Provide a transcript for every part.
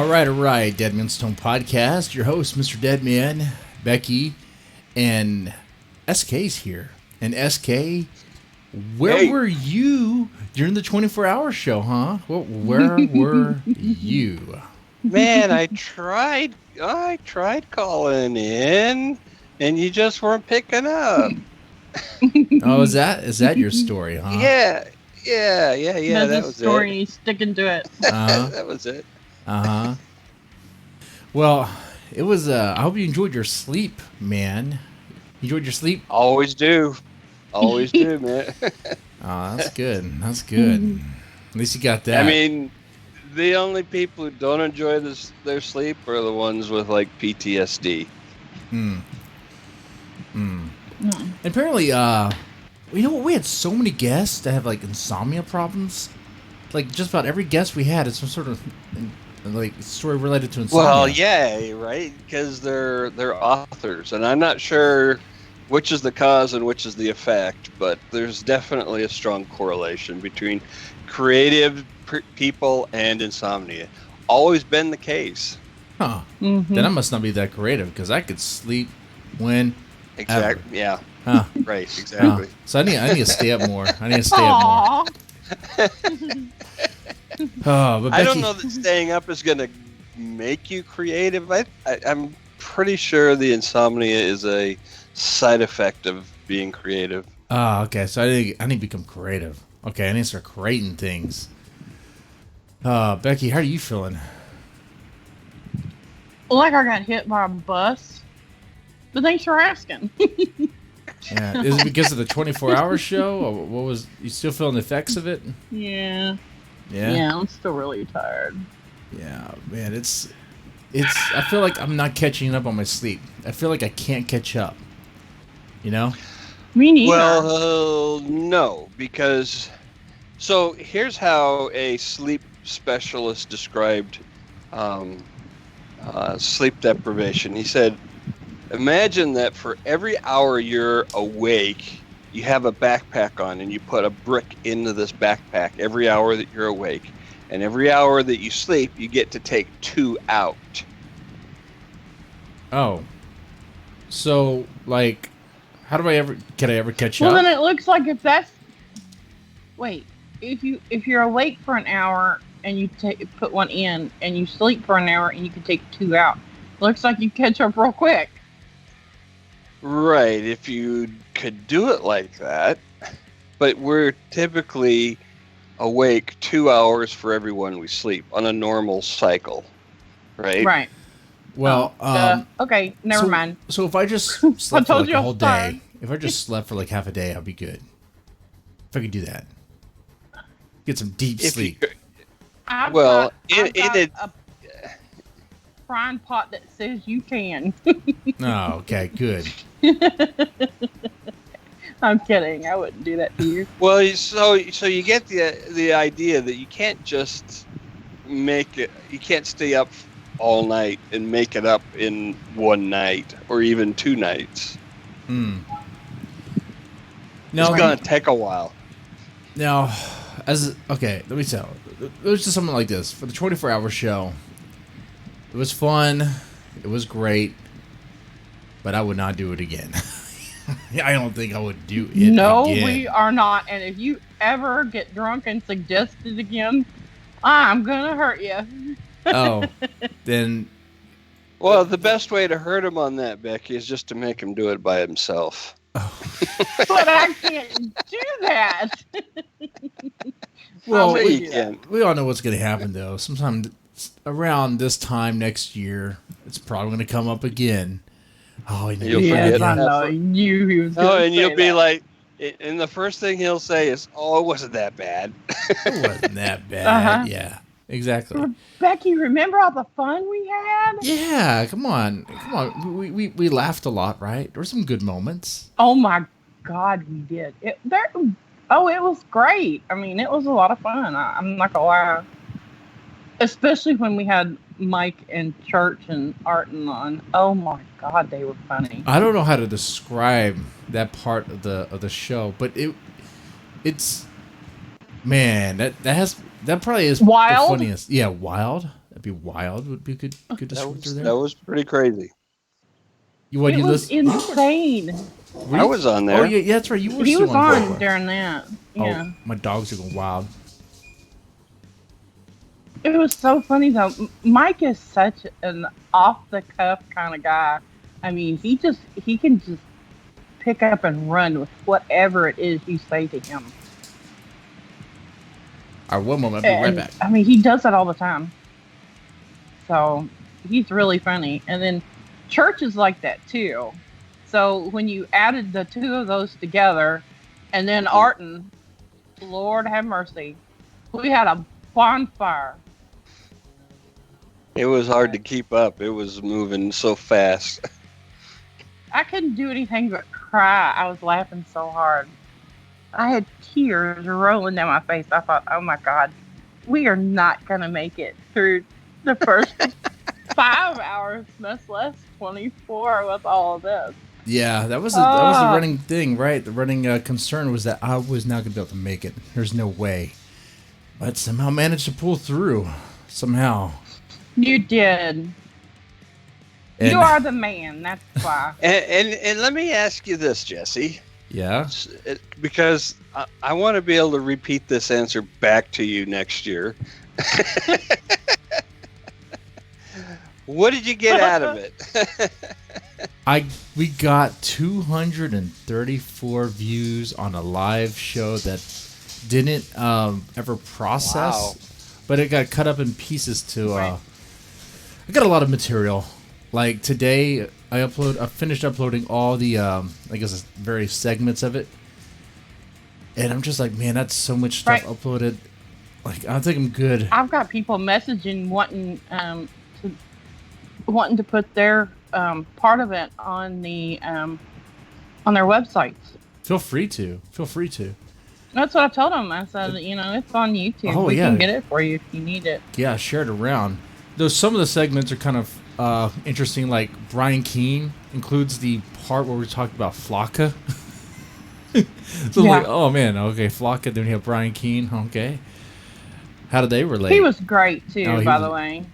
All right. Deadman's Tome podcast. Your host, Mr. Deadman, Becky, and SK's here. And SK, where were you during the 24-hour show, huh? Well, where were you? Man, I tried calling in, and you just weren't picking up. Oh, is that your story, huh? Yeah. That's that a was story. it. Sticking to it. That was it. Well, it was. I hope you enjoyed your sleep, man. Enjoyed your sleep? Always do, man. Oh, that's good. That's good. At least you got that. I mean, the only people who don't enjoy their sleep are the ones with like PTSD. Apparently, you know what? We had so many guests that have like insomnia problems. Like just about every guest we had is some sort of like story related to insomnia. Well, yeah, right, because they're authors, and I'm not sure which is the cause and which is the effect, but there's definitely a strong correlation between creative people and insomnia. Always been the case. Huh. Mm-hmm. Then I must not be that creative because I could sleep when. Exactly. Yeah. Huh. Right. Exactly. So I need to stay up more. I need to stay up more. But Becky, I don't know that staying up is going to make you creative. I'm pretty sure the insomnia is a side effect of being creative. Oh, okay. So I need to become creative. Okay, I need to start creating things. Becky, how are you feeling? Like I got hit by a bus. But thanks for asking. Yeah, is it because of the 24-hour show? Or what was you still feeling the effects of it? Yeah. Yeah, I'm still really tired. Yeah, man, it's. I feel like I'm not catching up on my sleep. I feel like I can't catch up. You know? Me neither. Well, no, because so here's how a sleep specialist described sleep deprivation. He said, imagine that for every hour you're awake, you have a backpack on and you put a brick into this backpack every hour that you're awake. And every hour that you sleep, you get to take 2 out. Oh. So, like, can I ever catch up? Well, then it looks like if you're awake for an hour and you put one in and you sleep for an hour and you can take 2 out, looks like you catch up real quick. Right, if you could do it like that. But we're typically awake 2 hours for every one we sleep on a normal cycle, right? Right. Well, okay, never mind. So if I just slept for like a whole tired. day, if I just slept for like half a day, I'd be good. If I could do that, get some deep sleep. I've got a frying pot that says you can. Oh, okay, good. I'm kidding. I wouldn't do that to you. Well, so you get the idea that you can't just make it. You can't stay up all night and make it up in one night or even 2 nights. No, it's gonna take a while. Now, let me tell. It was just something like this for the 24-hour show. It was fun. It was great. But I would not do it again. I don't think I would do it again. No, we are not. And if you ever get drunk and suggest it again, I'm going to hurt you. Oh, then... Well, the best way to hurt him on that, Becky, is just to make him do it by himself. Oh. But I can't do that. Well, we all know what's going to happen, though. Sometime around this time next year, it's probably going to come up again. Oh, you'll forget. I know. I knew he was going to say and you'll be that. like, and the first thing he'll say is, "Oh, it wasn't that bad." It wasn't that bad. Uh-huh. Yeah, exactly. Becky, remember all the fun we had? Yeah, come on. We laughed a lot, right? There were some good moments. Oh my God, we did. It was great. I mean, it was a lot of fun. I'm not gonna lie. Especially when we had Mike and Church and Arton on. Oh my God, they were funny. I don't know how to describe that part of the show, but it's man, that probably is Wild? the funniest. Yeah, wild. be wild. Would be a good descriptor there. That was pretty crazy. It was insane. I was on there. Oh yeah, that's right. You were. He still was on during that. Yeah. Oh, my dogs are going wild. It was so funny though. Mike is such an off the cuff kind of guy. I mean, he can just pick up and run with whatever it is you say to him. All right, one moment. I'll be right back. I mean, he does that all the time. So he's really funny. And then Church is like that too. So when you added the two of those together, and then Arton, Lord have mercy, we had a bonfire. It was hard to keep up. It was moving so fast. I couldn't do anything but cry. I was laughing so hard. I had tears rolling down my face. I thought, oh my God, we are not going to make it through the first 5 hours, much less 24 with all of this. Yeah, that was the running thing, right? The running concern was that I was not going to be able to make it. There's no way. But somehow managed to pull through. Somehow. You did. And you are the man. That's why. And let me ask you this, Jesse. Yeah. Because I want to be able to repeat this answer back to you next year. What did you get out of it? We got 234 views on a live show that didn't ever process, Wow. but it got cut up in pieces to. Right. I got a lot of material. Like today, I finished uploading all the I guess various segments of it, and I'm just like, man, that's so much stuff uploaded. Like, I think I'm good. I've got people messaging wanting to put their part of it on the on their websites. Feel free to. That's what I told them. I said, it's on YouTube. Oh, we yeah. can get it for you if you need it. Yeah, share it around. Though some of the segments are kind of interesting. Like Brian Keene includes the part where we're talking about Flocka. So I'm like, oh man, okay, Flocka. Then we have Brian Keene. Okay, how did they relate? He was great too, by the way.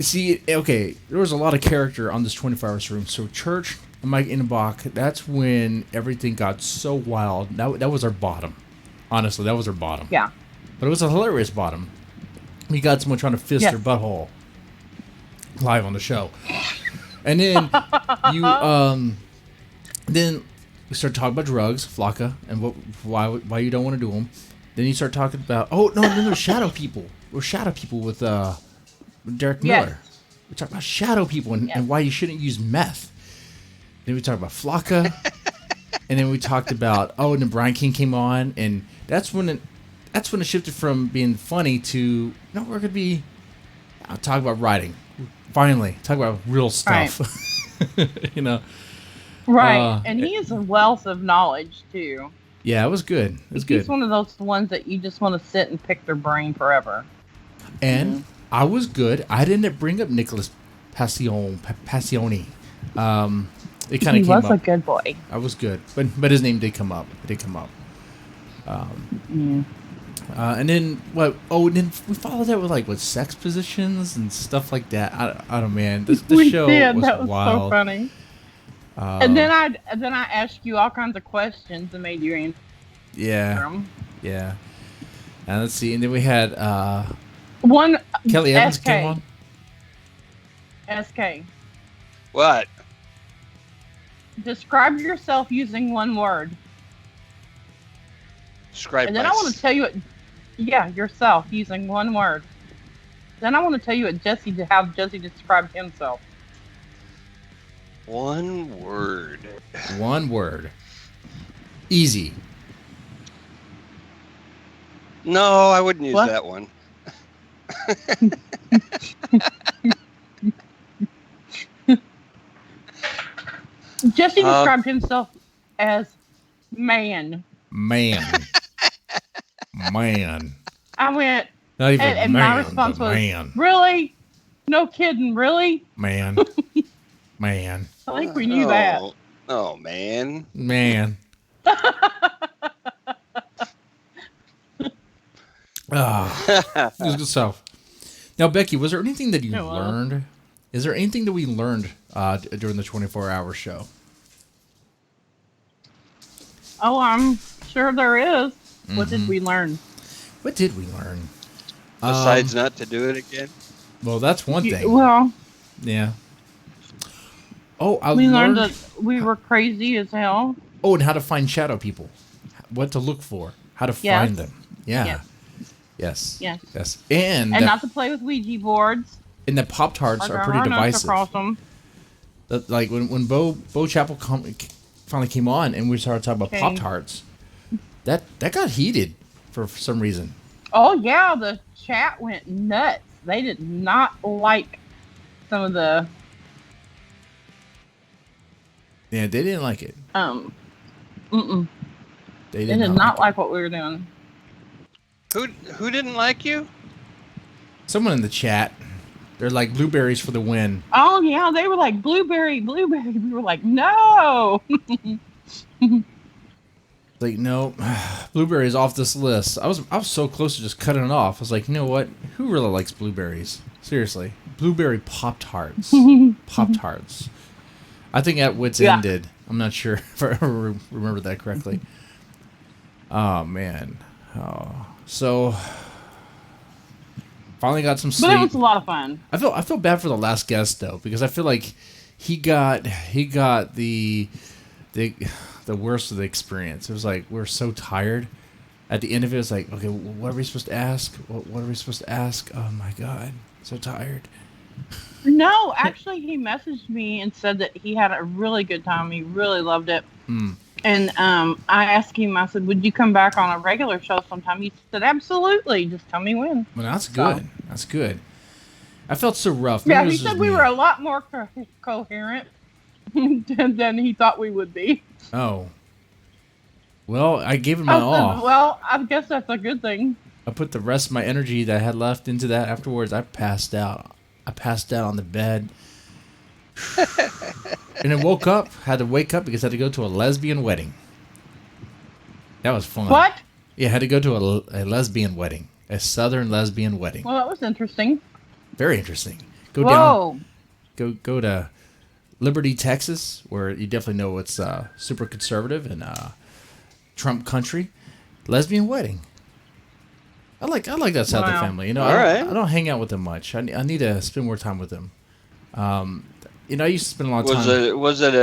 See, okay, there was a lot of character on this 24-hour room. So Church and Mike Innenbach, that's when everything got so wild. That was our bottom. Honestly, that was our bottom. Yeah. But it was a hilarious bottom. We got someone trying to fist their butthole live on the show. And then then we start talking about drugs, Flocka, and why you don't want to do them. Then you start talking about, then there's shadow people. We're shadow people with Derek Miller. Yes. We talk about shadow people and why you shouldn't use meth. Then we talk about Flocka. And then we talked about, and then Brian King came on, and that's when it shifted from being funny to, we're going to be, I'll talk about writing. Finally, talk about real stuff. Right. Right. And he is a wealth of knowledge, too. Yeah, it was good. He's one of those ones that you just want to sit and pick their brain forever. And I was good. I didn't bring up Nicholas Passioni. It kind of came up. He was a good boy. I was good. But his name did come up. And then what? And then we followed that with sex positions and stuff like that. I don't know, man. The show was that was wild. So funny. And then I asked you all kinds of questions and made you answer. Yeah. And let's see. And then we had one Kelly Evans SK. came on. SK. What? Describe yourself using one word. And then I want to tell you yourself using one word. Then I want to tell you how Jesse described himself. One word. Easy. No, I wouldn't use that one. Jesse described himself as man. Man. I went. Not even and man, my response was, man. Really? No kidding, really? Man. I think we knew that. Oh, man. Man. It was good stuff. Now, Becky, was there anything that you It was. learned? Is there anything that we learned during the 24-hour show? Oh, I'm sure there is. What did we learn? What did we learn? Besides not to do it again? Well, that's one thing. Well, Yeah. Oh, I we learned learned that we were crazy as hell. Oh, and how to find shadow people. What to look for. How to Yes. find them. Yeah. Yes. Yes. Yes. Yes. And not to play with Ouija boards. and the Pop-Tarts Or are pretty nuts divisive. across them. Like when Bo Chapel finally came on and we started talking about Okay. Pop-Tarts, that got heated for some reason. Oh yeah, the chat went nuts. They did not like some of the Yeah, they didn't like it. They They did not like what we were doing. Who didn't like you? Someone in the chat, they're like blueberries for the win. Oh yeah, they were like blueberry. We were like, no. Like, no, blueberries off this list. I was so close to just cutting it off. I was like, you know what? Who really likes blueberries? Seriously, blueberry Pop-Tarts. Pop-Tarts. I think at wits ended. I'm not sure if I ever remember that correctly. Oh man. Oh, so finally got some sleep. But it was a lot of fun. I feel bad for the last guest though, because I feel like he got the worst of the experience. It was like we were so tired. At the end of it, it was like, okay, what are we supposed to ask? What are we supposed to ask? Oh my god, so tired. No, actually, he messaged me and said that he had a really good time. He really loved it. And I asked him, I said, would you come back on a regular show sometime? He said, absolutely. Just tell me when. Well, that's good. That's good. I felt so rough. Yeah, Maybe he it was said just we me. were a lot more coherent than he thought we would be. Oh. Well, I gave it my all. Well, I guess that's a good thing. I put the rest of my energy that I had left into that. Afterwards, I passed out. I passed out on the bed. And then woke up. Had to wake up because I had to go to a lesbian wedding. That was fun. What? Yeah, I had to go to a lesbian wedding. A southern lesbian wedding. Well, that was interesting. Very interesting. Go Whoa. down. Go to Liberty, Texas, where you definitely know it's super conservative and Trump country. Lesbian wedding. I like that side of the family. You know, I don't hang out with them much. I need to spend more time with them. You know, I used to spend a lot of time. Was it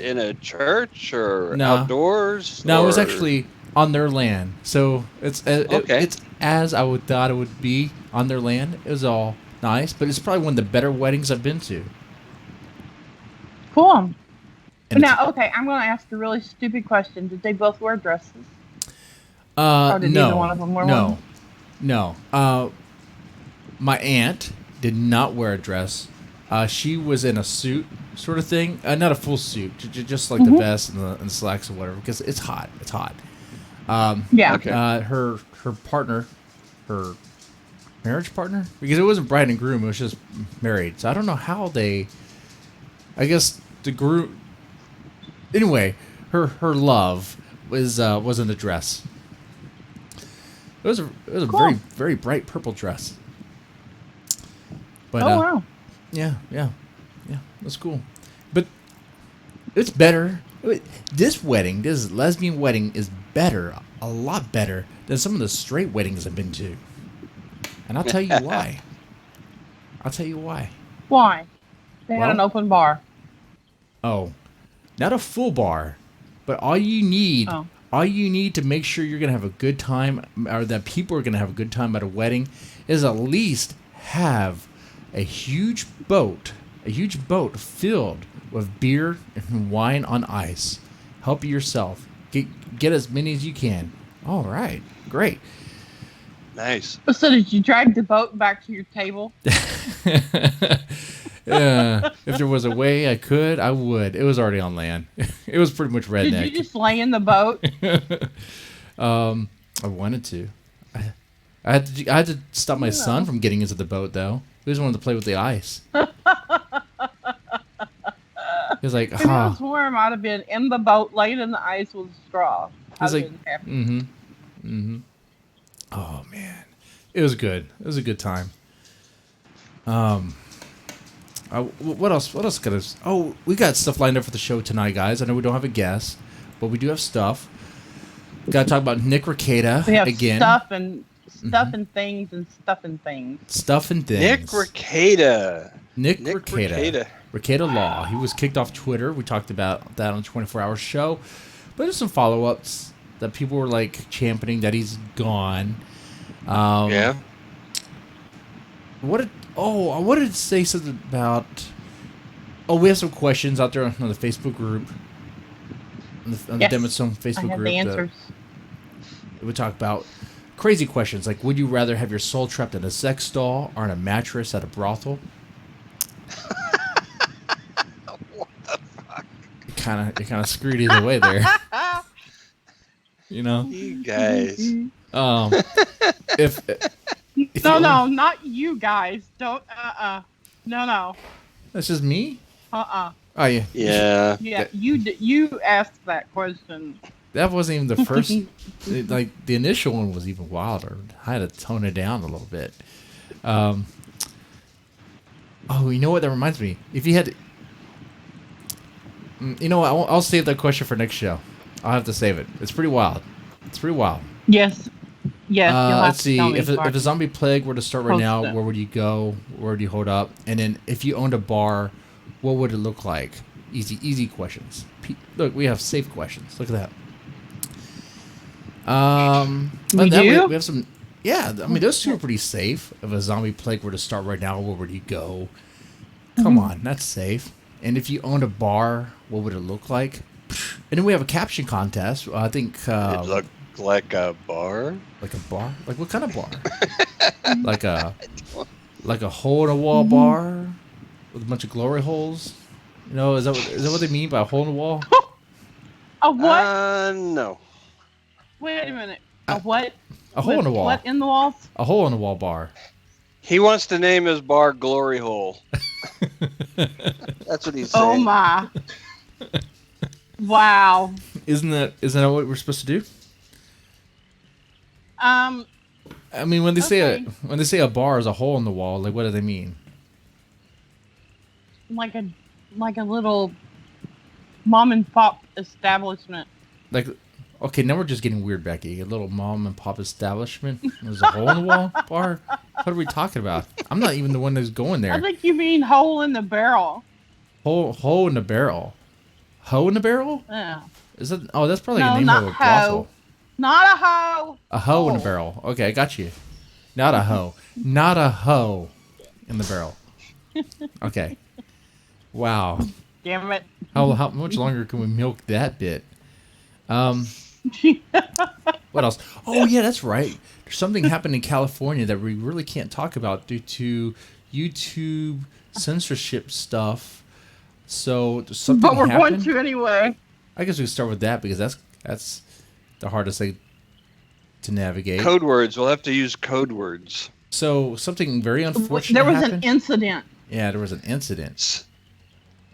in a church or outdoors? No, it was actually on their land. So it's as I thought it would be on their land. It was all nice, but it's probably one of the better weddings I've been to. Cool. Now, okay, I'm going to ask a really stupid question. Did they both wear dresses? Or did no, either one of them wear one? No. My aunt did not wear a dress. She was in a suit sort of thing. Not a full suit, just like the vest and the slacks or whatever, because it's hot. It's hot. Yeah. Okay. Her partner, her marriage partner, because it wasn't bride and groom, it was just married. So I don't know how they. I guess the groom. Anyway, her love was in a dress. It was a Cool. very, very bright purple dress. But wow. yeah, that's cool. But it's better. This lesbian wedding is better, a lot better than some of the straight weddings I've been to. And I'll tell you why. Why? They had an open bar. Oh, not a full bar, but all you need to make sure you're gonna have a good time, or that people are gonna have a good time at a wedding, is at least have a huge boat filled with beer and wine on ice. Help yourself. Get as many as you can. All right, great. Nice. So did you drag the boat back to your table? If there was a way I would. It was already on land. It was pretty much redneck. Did you just lay in the boat? I wanted to. I had to stop my son from getting into the boat though. He just wanted to play with the ice. He was like, If it was warm, I'd have been in the boat, laying in the ice with a straw. He's like, oh man, it was good. It was a good time. What else? What else? We got stuff lined up for the show tonight, guys. I know we don't have a guest, but we do have stuff. Got to talk about Nick Rekieta We have again. stuff and things and stuff and things. Stuff and things. Nick Rekieta. Nick Rekieta. Rekieta Law. He was kicked off Twitter. We talked about that on the 24-hour show. But there's some follow-ups that people were like championing that he's gone. Yeah. I wanted to say something about. Oh, we have some questions out there on the Facebook group. On the Deadman Stone Facebook I have group. The answers. We talk about crazy questions like: would you rather have your soul trapped in a sex doll or in a mattress at a brothel? What the fuck? It kind of screwed either way there. You know, You guys. If No, not you guys. Don't. No. that's just me. Oh yeah. Yeah. Yeah, you asked that question. That wasn't even the first. Like the initial one was even wilder. I had to tone it down a little bit. Oh, you know what? That reminds me. If you had, you know what? I'll save that question for next show. I'll have to save it. It's pretty wild. Yes. You'll have Let's to see. tell me If a zombie plague were to start right Post now, it. where would you go? Where would you hold up? And then if you owned a bar, what would it look like? Easy questions. Look, we have safe questions. Look at that. We do? We have some. Yeah, I mean those two are pretty safe. If a zombie plague were to start right now, where would you go? Come on, that's safe. And if you owned a bar, what would it look like? And then we have a caption contest. I think. It looked like a bar. Like a bar? Like what kind of bar? like a hole in a wall bar with a bunch of glory holes. You know, is that what they mean by a hole in the wall? A what? No. Wait a minute. A what? A hole in the wall. What in the walls? A hole in the wall bar. He wants to name his bar Glory Hole. That's what he's saying. Oh my! Wow. Isn't that what we're supposed to do? I mean, when they say a bar is a hole in the wall, like what do they mean? Like a little mom and pop establishment. Like, okay, now we're just getting weird, Becky. A little mom and pop establishment. There's a hole in the wall bar. What are we talking about? I'm not even the one that's going there. I think you mean hole in the barrel. Hole in the barrel. Hoe in the barrel? Yeah. Is that? Oh, that's probably No, the name not of a hoe. brothel. Not a hoe. A hoe in a Oh. barrel. Okay, I got you. Not a hoe. Not a hoe in the barrel. Okay. Wow. Damn it. How much longer can we milk that bit? What else? Oh yeah, that's right. There's something happened in California that we really can't talk about due to YouTube censorship stuff. So there's something But we're happened. going to anyway. I guess we can start with that because that's the hardest thing to navigate. Code words. We'll have to use code words. So something very unfortunate There was happened. an incident. Yeah, there was an incident.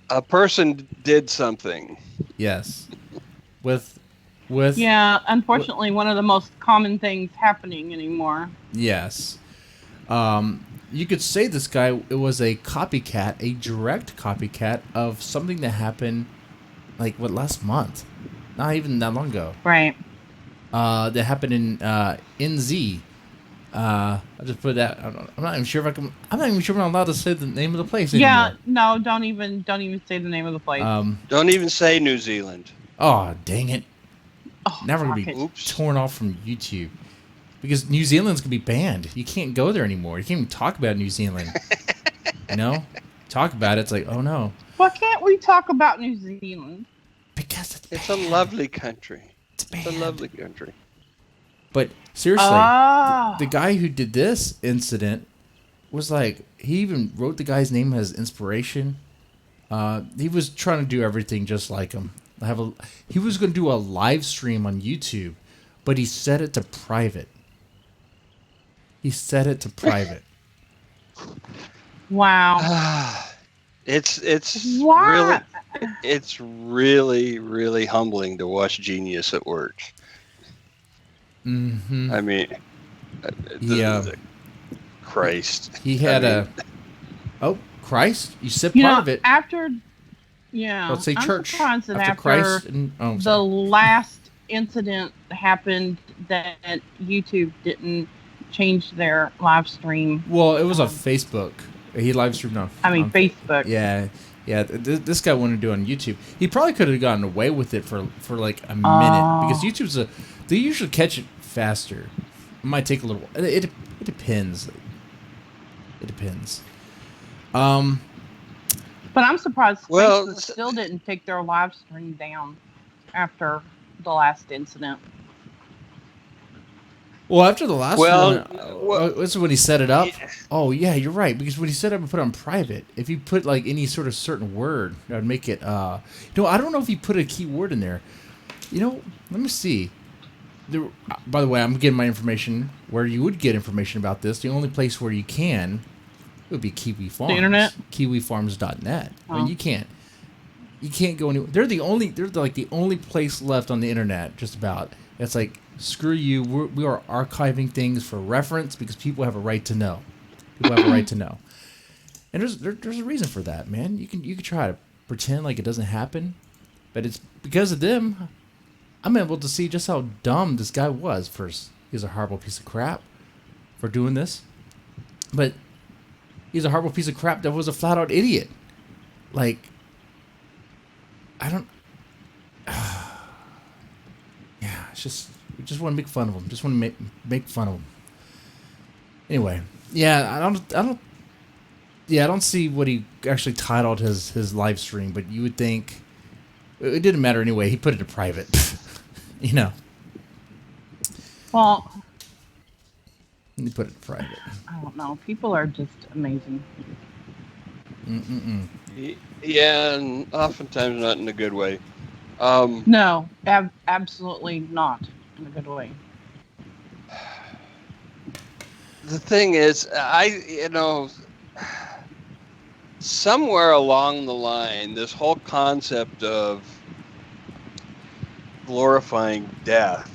A person did something. Yes. With Yeah, unfortunately, one of the most common things happening anymore. yes. You could say this guy, it was a copycat, a direct copycat of something that happened like last month. Not even that long ago. Right. That happened in NZ. I just put that. I'm not even sure if I'm not even sure if I'm allowed to say the name of the place anymore. Yeah, no, don't even say the name of the place. Don't even say New Zealand. Oh, dang it. Oh, Now we're going to fuck be it. Oops. torn off from YouTube. Because New Zealand's going to be banned. You can't go there anymore. You can't even talk about New Zealand. You know? Talk about it. It's like, oh no. Why can't we talk about New Zealand? Because It's a lovely country. It's It's a lovely country. But seriously, Ah. the guy who did this incident was like, he even wrote the guy's name as inspiration. He was trying to do everything just like him. He was going to do a live stream on YouTube, but he set it to private. Wow. It's What? really humbling to watch genius at work. Mm-hmm. I mean, Yeah. Christ. He had Oh, Christ! You said You part know, of it. after, yeah, Let's say I'm church. surprised that After Christ and the last incident happened that YouTube didn't change their live stream. Well, it was on Facebook. He live streamed on. Facebook. Yeah, yeah. This guy wanted to do it on YouTube. He probably could have gotten away with it for like a minute because YouTube's they usually catch it faster. It might take a little. It depends. It depends. But I'm surprised Well, Facebook still didn't take their live stream down after the last incident. Well, after the last one, this is when he set it up. Yeah. Oh, yeah, you're right. Because when he set it up and put it on private, if you put like any sort of certain word, that would make it. I don't know if he put a keyword in there. Let me see. By the way, I'm getting my information where you would get information about this. The only place where you can would be Kiwi Farms. The internet? KiwiFarms.net. Oh. I mean, you can't go anywhere. They're like the only place left on the internet, just about. It's like, screw you. We are archiving things for reference because people have a right to know. People have a right to know. And there's a reason for that, man. You can try to pretend like it doesn't happen, but it's because of them. I'm able to see just how dumb this guy was. First, he's a horrible piece of crap for doing this, but he's a horrible piece of crap that was a flat out idiot. Like, I don't. Yeah, it's just we just want to make fun of him. Just want to make fun of him. Anyway, yeah, I don't see what he actually titled his live stream, but you would think it didn't matter anyway. He put it to private, Well, he put it to private. I don't know. People are just amazing. Yeah, and oftentimes not in a good way. No, absolutely not in a good way. The thing is, somewhere along the line, this whole concept of glorifying death,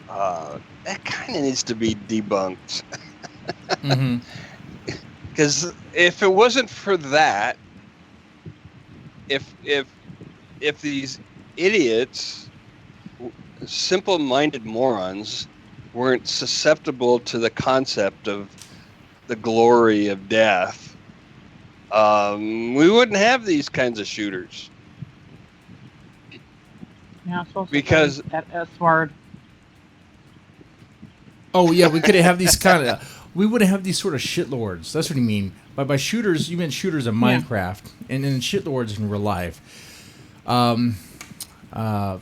that kind of needs to be debunked. Because if it wasn't for that, if these idiots, simple-minded morons, weren't susceptible to the concept of the glory of death, we wouldn't have these kinds of shooters. Yeah, Because that S word. Oh yeah, we could have these kind of. We wouldn't have these sort of shitlords. That's what you mean. By shooters, you meant shooters in Minecraft, and then shitlords in real life.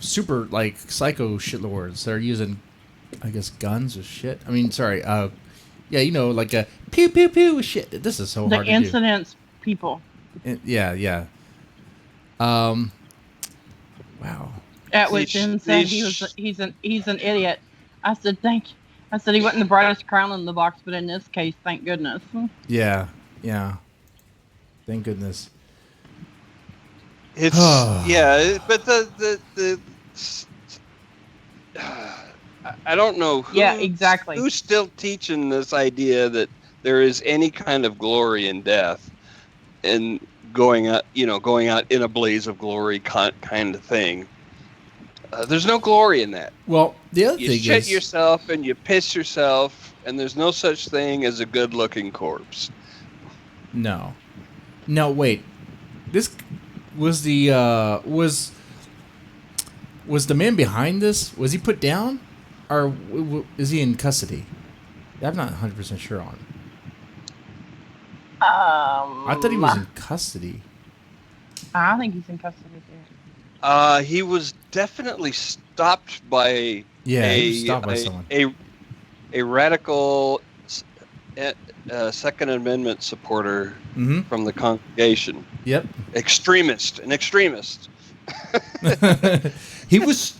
Super like psycho shitlords that are using, I guess, guns or shit. I mean, sorry. Like a pew pew pew shit. This is so hard to do. The incidents people. Yeah. Wow. At which then said he's an idiot. I said thank you. I said he wasn't the brightest crown in the box, but in this case, thank goodness. Yeah. Thank goodness. It's but the I don't know who's still teaching this idea that there is any kind of glory in death and going out in a blaze of glory kind of thing. There's no glory in that. Well, the other thing is... You shit yourself and you piss yourself, and there's no such thing as a good-looking corpse. No, wait. This was the... was the man behind this? Was he put down? Or is he in custody? I'm not 100% sure on. I thought he was in custody. I think he's in custody too. He was definitely stopped by someone. A radical Second Amendment supporter from the congregation. Yep. An extremist. He was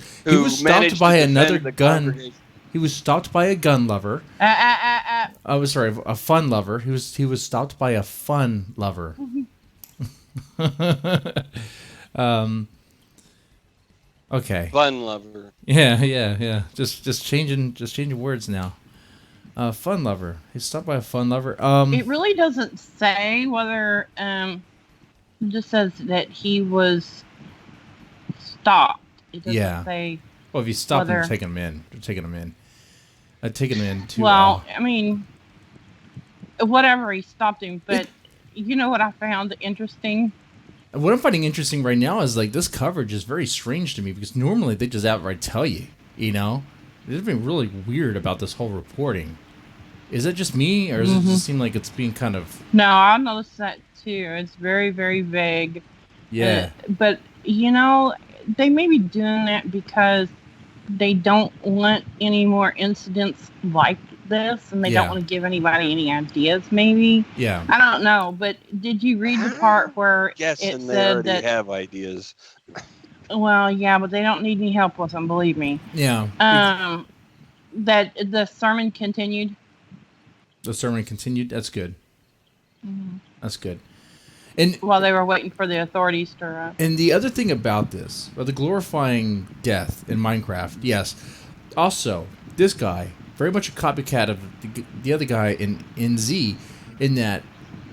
stopped by another gun. He was stopped by a gun lover. I was sorry, a fun lover. He was stopped by a fun lover. Okay. Fun lover. Yeah. Just changing words now. Fun lover. He's stopped by a fun lover. It really doesn't say whether it just says that he was stopped. It doesn't Yeah. say Well, if you stop them, whether. taking them in. They're taking them in. Taking them in to. Well, I mean, whatever, he stopped him. But you know what I found interesting? What I'm finding interesting right now is like this coverage is very strange to me because normally they just outright tell you. You know, they've been really weird about this whole reporting. Is it just me, or does it just seem like it's being kind of? No, I noticed that too. It's very, very vague. Yeah. But you know, they may be doing that because they don't want any more incidents like this, and they don't want to give anybody any ideas. Maybe. Yeah. I don't know. But did you read the part where Yes, it and they said already that? have ideas. Well, yeah, but they don't need any help with them. Believe me. Yeah. That the sermon continued. The sermon continued. That's good. That's good. And while they were waiting for the authorities to. And the other thing about this, about the glorifying death in Minecraft, yes. Also, this guy, very much a copycat of the other guy in Z, in that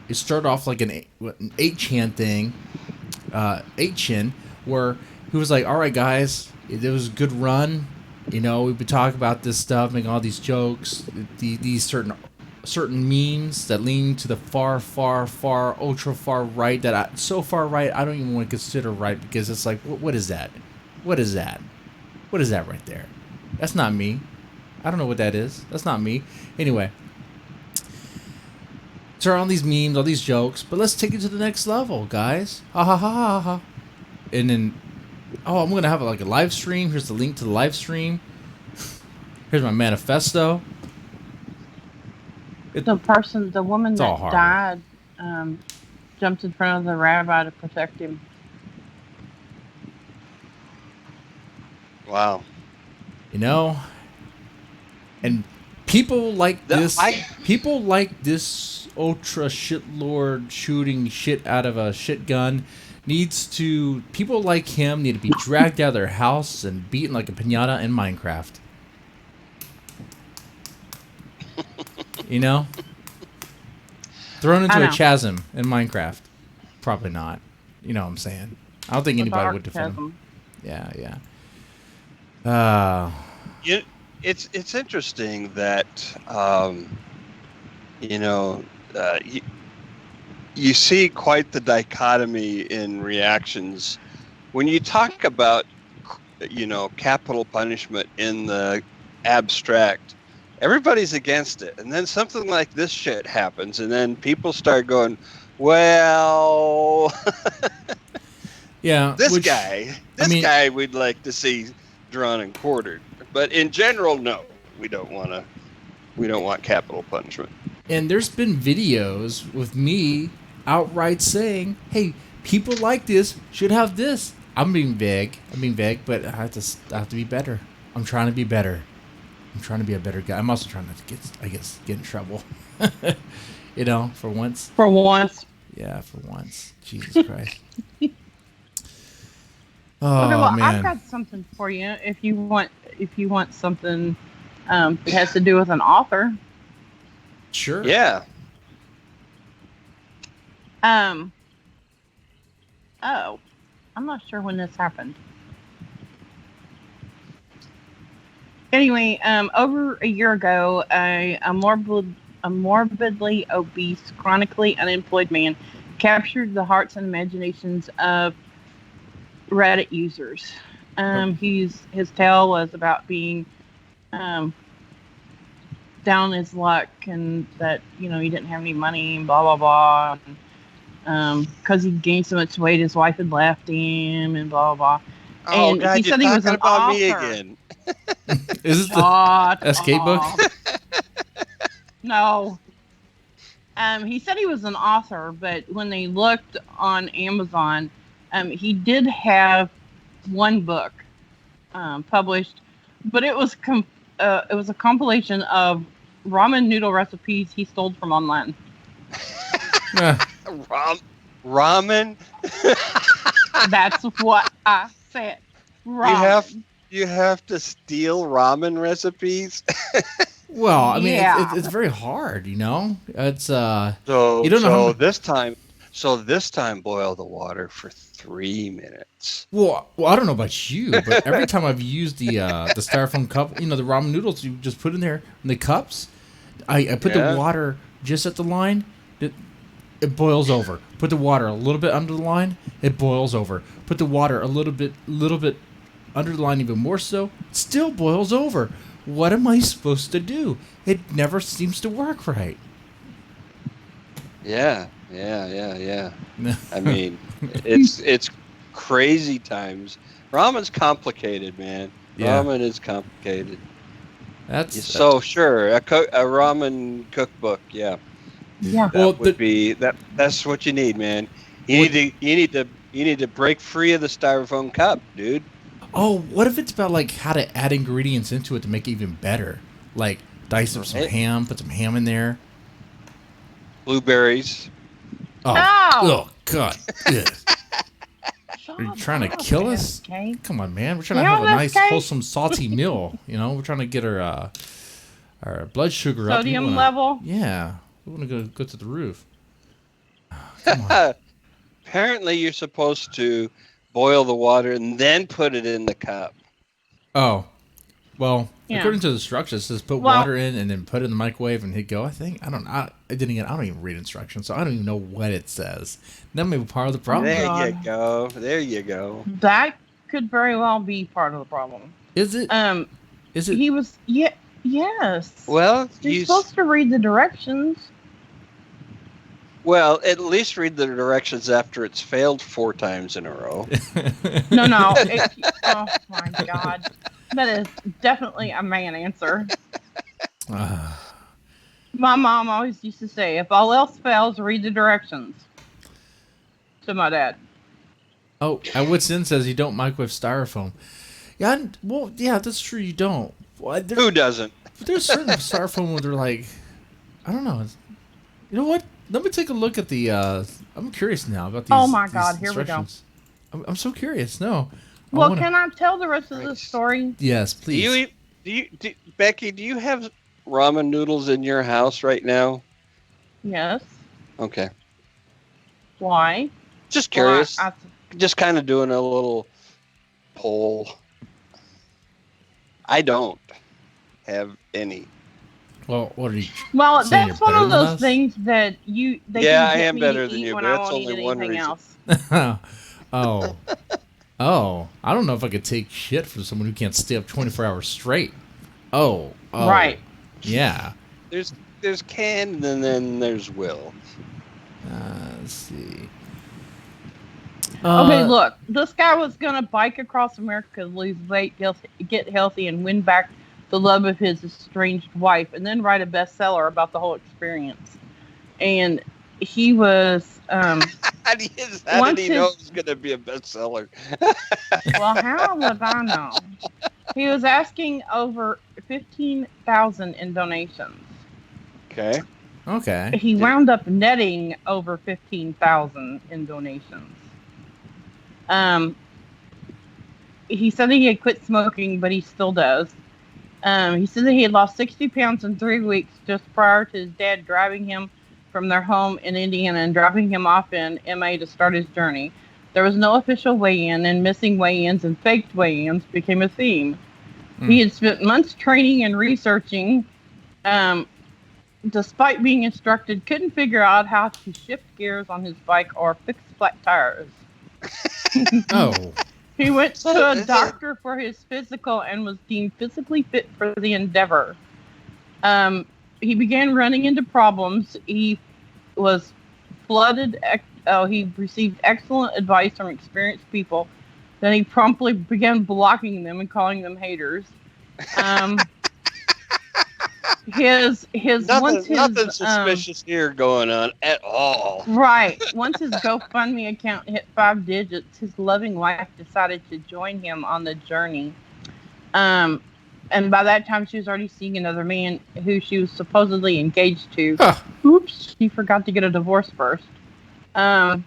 it started off like an 8chan thing, 8chan, where he was like, all right, guys, it was a good run. You know, we've been talking about this stuff, making all these jokes, these certain memes that lean to the far, ultra far right so far right, I don't even want to consider right because it's like, what is that? What is that? What is that right there? That's not me. I don't know what that is. That's not me. Anyway. So all these memes, all these jokes, but let's take it to the next level, guys. Ha ha ha ha ha. And then, I'm going to have like a live stream. Here's the link to the live stream. Here's my manifesto. The woman that died, jumped in front of the rabbi to protect him. Wow. You know, and people like this ultra shitlord shooting shit out of a shit gun people like him need to be dragged out of their house and beaten like a piñata in Minecraft. You know? Thrown into a chasm in Minecraft. Probably not. You know what I'm saying? I don't think anybody would defend him. Yeah. It's interesting that you see quite the dichotomy in reactions when you talk about capital punishment in the abstract. Everybody's against it, and then something like this shit happens, and then people start going, well, yeah, this guy we'd like to see drawn and quartered. But in general, no, we don't want capital punishment. And there's been videos with me outright saying, hey, people like this should have this. I'm being vague, but I have to be better. I'm trying to be better. I'm trying to be a better guy. I'm also trying not to get in trouble. You know, for once. For once. Yeah, for once. Jesus Christ. Oh, okay, well, man. I've got something for you if you want something that has to do with an author. Sure. Yeah. I'm not sure when this happened. Anyway, over a year ago, a morbidly obese, chronically unemployed man captured the hearts and imaginations of Reddit users. His tale was about being down his luck and that he didn't have any money and blah blah blah. Because he gained so much weight, his wife had left him and blah blah blah. Oh, and God, he said he was an about author. me again. Is it the escape book? No. He said he was an author, but when they looked on Amazon, he did have one book published, but it was a compilation of ramen noodle recipes he stole from online. Ramen? That's what I said. Ramen. You have to steal ramen recipes? Well, I mean, Yeah. it's very hard, you know. It's So you don't know how this time boil the water for 3 minutes. Well, I don't know about you, but every time I've used the styrofoam cup, you know, the ramen noodles you just put in there in the cups, I put the water just at the line, it boils over. Put the water a little bit under the line, it boils over. Put the water a little bit under the line, even more so, it still boils over. What am I supposed to do? It never seems to work right. Yeah. I mean, it's crazy times. Ramen's complicated, man. Yeah. Ramen is complicated. That's so sure a ramen cookbook. Yeah. Yeah. That's what you need, man. You need to break free of the styrofoam cup, dude. Oh, what if it's about like how to add ingredients into it to make it even better? Like dice up some ham, put some ham in there. Blueberries. Oh God. Are you trying to kill us? Okay. Come on, man. We're trying to have a nice, wholesome, salty meal. You know, we're trying to get our blood sugar up. Sodium level? Yeah. We want to go to the roof. Come on. Apparently, you're supposed to boil the water and then put it in the cup. Oh. Well, according to the instructions, it says put water in and then put it in the microwave and hit go, I think. I don't even read instructions, so I don't even know what it says. That may be part of the problem. There you go. That could very well be part of the problem. Is it? Is it? He was, yes. Well, you're supposed to read the directions. Well, at least read the directions after it's failed 4 times in a row. No. Oh, my God. That is definitely a man answer. My mom always used to say, if all else fails, read the directions. To my dad. Oh, at Wits End says you don't microwave styrofoam. Yeah, that's true, you don't. Well, who doesn't? There's certain styrofoam where they're like, I don't know. You know what? Let me take a look at the, I'm curious now about these. Oh my God, here we go. I'm so curious. No. Well, can I tell the rest of the story? Yes, please. Becky, do you have ramen noodles in your house right now? Yes. Okay. Why? Just curious. Just kind of doing a little poll. I don't have any. Well, what are you? Well, that's one of those things that they I can am get better me to than eat you, when but I that's won't only eat one anything reason. else. Oh, I don't know if I could take shit from someone who can't stay up 24 hours straight. Oh, right. Yeah. There's Ken, and then there's Will. Let's see. Okay, look. This guy was gonna bike across America, lose weight, get healthy, and win back the love of his estranged wife, and then write a bestseller about the whole experience. And he was. How did he know it was going to be a bestseller? Well, how would I know? He was asking over 15,000 in donations. Okay. He wound up netting over 15,000 in donations. He said that he had quit smoking, but he still does. He said that he had lost 60 pounds in 3 weeks just prior to his dad driving him from their home in Indiana and dropping him off in MA to start his journey. There was no official weigh-in, and missing weigh-ins and faked weigh-ins became a theme. He had spent months training and researching, despite being instructed, couldn't figure out how to shift gears on his bike or fix flat tires. Oh. He went to a doctor for his physical and was deemed physically fit for the endeavor. He began running into problems. He was flooded. He received excellent advice from experienced people. Then he promptly began blocking them and calling them haters. Nothing suspicious here going on at all. Right. Once his GoFundMe account hit 5 digits, his loving wife decided to join him on the journey. And by that time, she was already seeing another man who she was supposedly engaged to. Huh. Oops, she forgot to get a divorce first. That's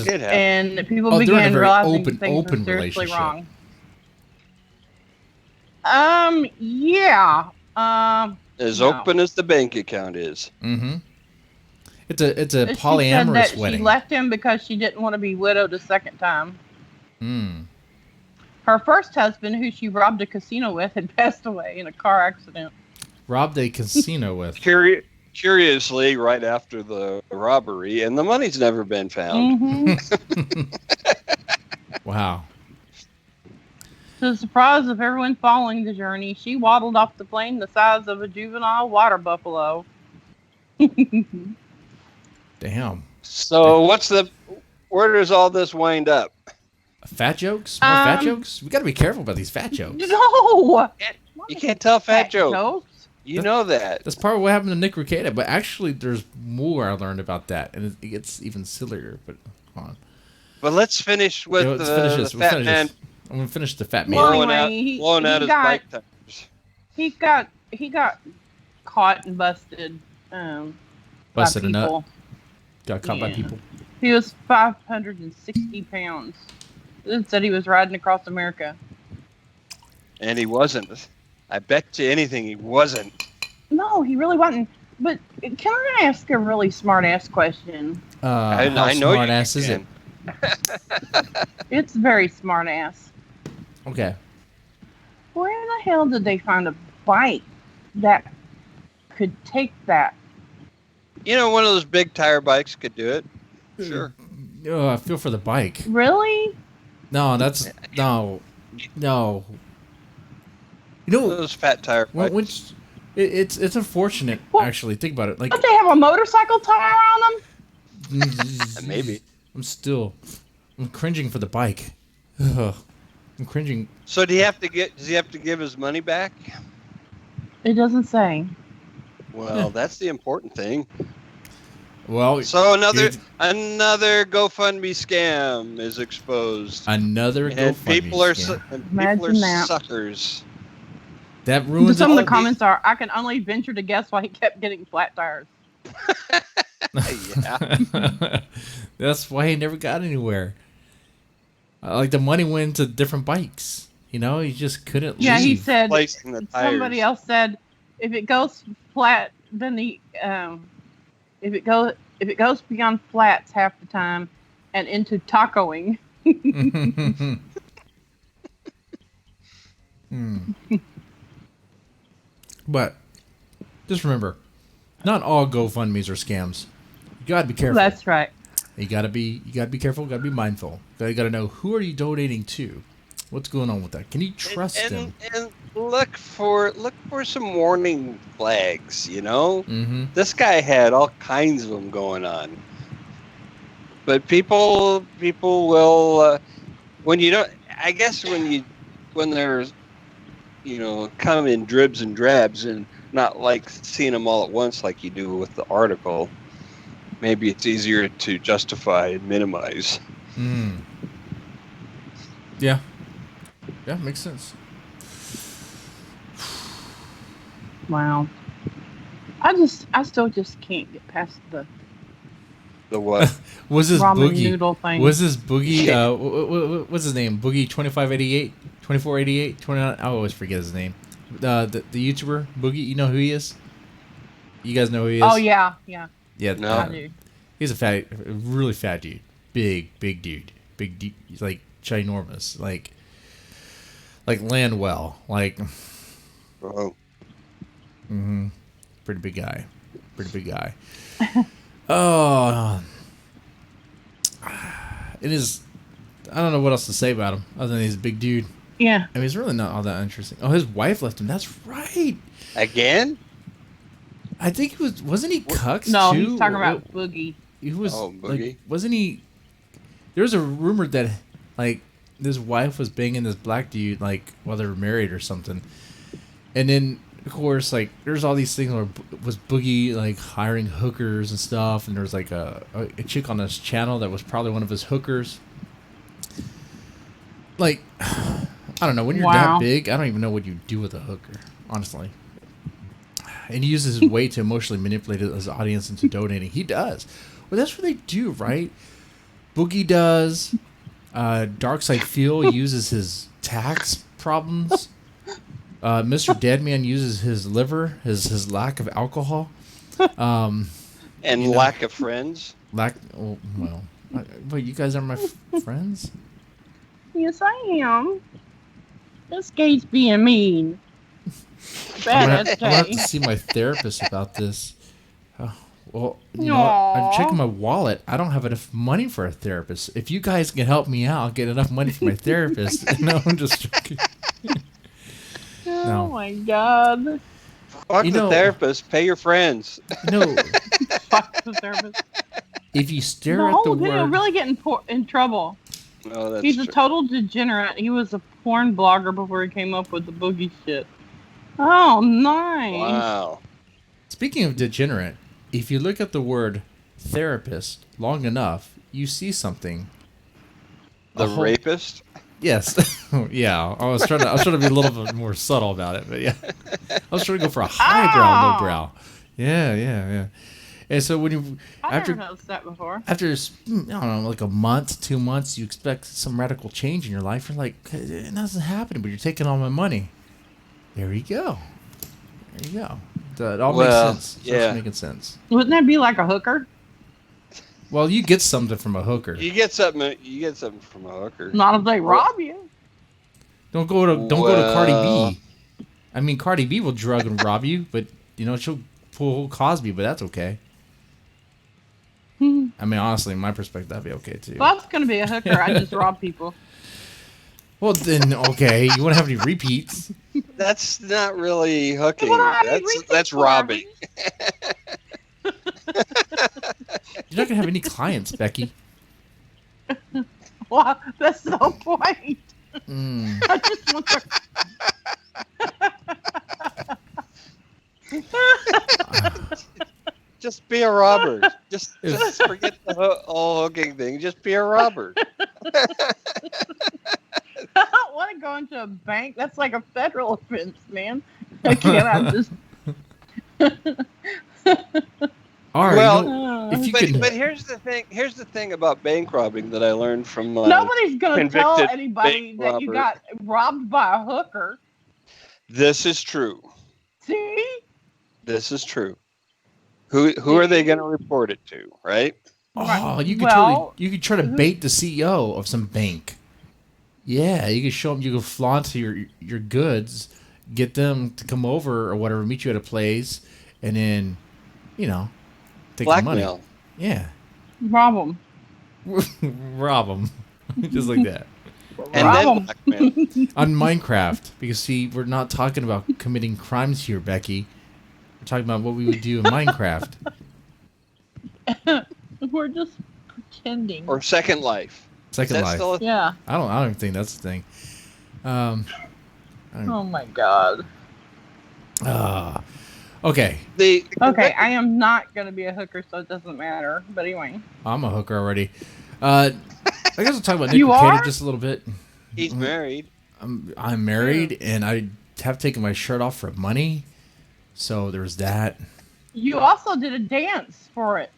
just, and people began realizing things were seriously wrong. Yeah. As No. open as the bank account is. Mm-hmm. It's a She said polyamorous that wedding. she left him because she didn't want to be widowed a second time. Hmm. Her first husband, who she robbed a casino with, had passed away in a car accident. Robbed a casino with. Curiously, right after the robbery, and the money's never been found. Mm-hmm. Wow. To the surprise of everyone following the journey, she waddled off the plane the size of a juvenile water buffalo. Damn. So where does all this wind up? Fat jokes? More fat jokes? We got to be careful about these fat jokes. No! You can't tell fat jokes. You know that. That's part of what happened to Nick Rekieta, but actually there's more I learned about that, and it gets even sillier, but hold on. But let's finish with the fat man. I'm going to finish the fat man. Well, anyway, blowing out his bike tires. He got caught and busted. Busted by a nut. people. Got caught by people. He was 560 pounds. It said he was riding across America. And he wasn't. I bet you anything he wasn't. No, he really wasn't. But can I ask a really smart-ass question? I know smart ass is it? It's very smart-ass. Okay. Where in the hell did they find a bike that could take that? You know, one of those big tire bikes could do it. Sure. Oh, I feel for the bike. Really? No, that's no. You know, Those fat tire bikes. It's unfortunate, Well, actually. Think about it. Like, Don't they have a motorcycle tire on them? Maybe. I'm cringing for the bike. Ugh. I'm cringing. So does he have to give his money back? It doesn't say. Well, that's the important thing. Well, so another GoFundMe scam is exposed. Another and GoFundMe people are scam. people are suckers. That ruins Some it. of the comments are, I can only venture to guess why he kept getting flat tires. Yeah. That's why he never got anywhere. Like the money went to different bikes. You know, he just couldn't leave. Yeah, he said, Placing the tires. somebody else said, if it goes flat, then if it goes beyond flats half the time and into tacoing. But just remember, not all GoFundMe's are scams. You gotta be careful. That's right. You gotta be careful. Gotta be mindful. You gotta know, who are you donating to? What's going on with that? Can you trust them? And look for some warning flags. You know, This guy had all kinds of them going on. But people will when you don't. I guess when there's come in dribs and drabs and not like seeing them all at once like you do with the article. Maybe it's easier to justify and minimize. Yeah, makes sense. Wow. I still just can't get past the what? Was this ramen Boogie? noodle thing. Was this Boogie? What's his name? Boogie 2588, 2488, 29. I always forget his name. The YouTuber Boogie. You know who he is? You guys know who he is? Oh yeah. Yeah. No. I do. He's a really fat dude. Big dude. He's like ginormous. Like Landwell. Like. Oh. Pretty big guy. Oh. It is. I don't know what else to say about him other than he's a big dude. Yeah. I mean, he's really not all that interesting. Oh, his wife left him. That's right. Again? I think he wasn't he cucks No, too? he's talking about Boogie. He was. Boogie. Like, wasn't he? There was a rumor that like this wife was banging this black dude like while they were married or something, and then of course like there's all these things where was Boogie like hiring hookers and stuff, and there was like a chick on his channel that was probably one of his hookers. Like, I don't know, when you're that big, I don't even know what you do with a hooker, honestly. And he uses his weight to emotionally manipulate his audience into donating. He does. Well, that's what they do, right? Boogie does. Darkside Phil uses his tax problems Mr. Deadman uses his liver, his lack of alcohol, and lack of friends. Well, wait, you guys are my friends? Yes, I am. This gate's being mean. I'm Bad gonna have to SJ. see my therapist about this. Well, you know what? I'm checking my wallet. I don't have enough money for a therapist. If you guys can help me out, get enough money for my therapist. No, I'm just joking. Oh my god. Fuck the therapist. Pay your friends. Fuck the therapist. If you stare The at whole the video word, really getting in trouble. Oh, that's He's true. a total degenerate. He was a porn blogger before he came up with the boogie shit. Oh, nice. Wow. speaking of degenerate, if you look at the word therapist long enough, you see something. The rapist? Yes. Yeah. I was trying to be a little bit more subtle about it, but yeah. I was trying to go for a highbrow, lowbrow. Yeah. And so when you I've never noticed that before. After, I don't know, like a month, 2 months, you expect some radical change in your life. You're like, it doesn't happen, but you're taking all my money. There you go. It all makes sense. Yeah. It's making sense. Wouldn't that be like a hooker? Well, you get something from a hooker. You get something from a hooker. Not if they rob you. Don't go to Cardi B. I mean, Cardi B will drug and rob you, but she'll pull Cosby, but that's okay. I mean, honestly, in my perspective, that'd be okay too. If I was gonna be a hooker, I'd just rob people. Well, then, okay. You won't have any repeats. That's not really hooking. for That's robbing. You're not gonna have any clients, Becky. Wow, that's the whole point. I just want to... Just be a robber. Just forget the whole hooking thing. Just be a robber. I don't want to go into a bank. That's like a federal offense, man. I can't have this. All right. Well, but here's the thing. Here's the thing about bank robbing that I learned from nobody's gonna tell convicted anybody bank that you robber. got robbed by a hooker. This is true. See? This is true. Who are they going to report it to, right? Oh, you could try to bait the CEO of some bank. Yeah, you could show them, you could flaunt your goods, get them to come over or whatever, meet you at a place, and then, take the money. Blackmail. Yeah. Rob them. Rob them. Just like that. And then blackmail. On Minecraft, because see, we're not talking about committing crimes here, Becky. We're talking about what we would do in Minecraft. We're just pretending. Or Second Life. Second Life. Yeah. I don't even think that's the thing. Oh my god. Okay. Okay, I am not gonna be a hooker, so it doesn't matter. But anyway. I'm a hooker already. I guess we'll talk about Nick You Rekieta are? just a little bit. He's married. I'm married, and I have taken my shirt off for money. So there's that. You also did a dance for it.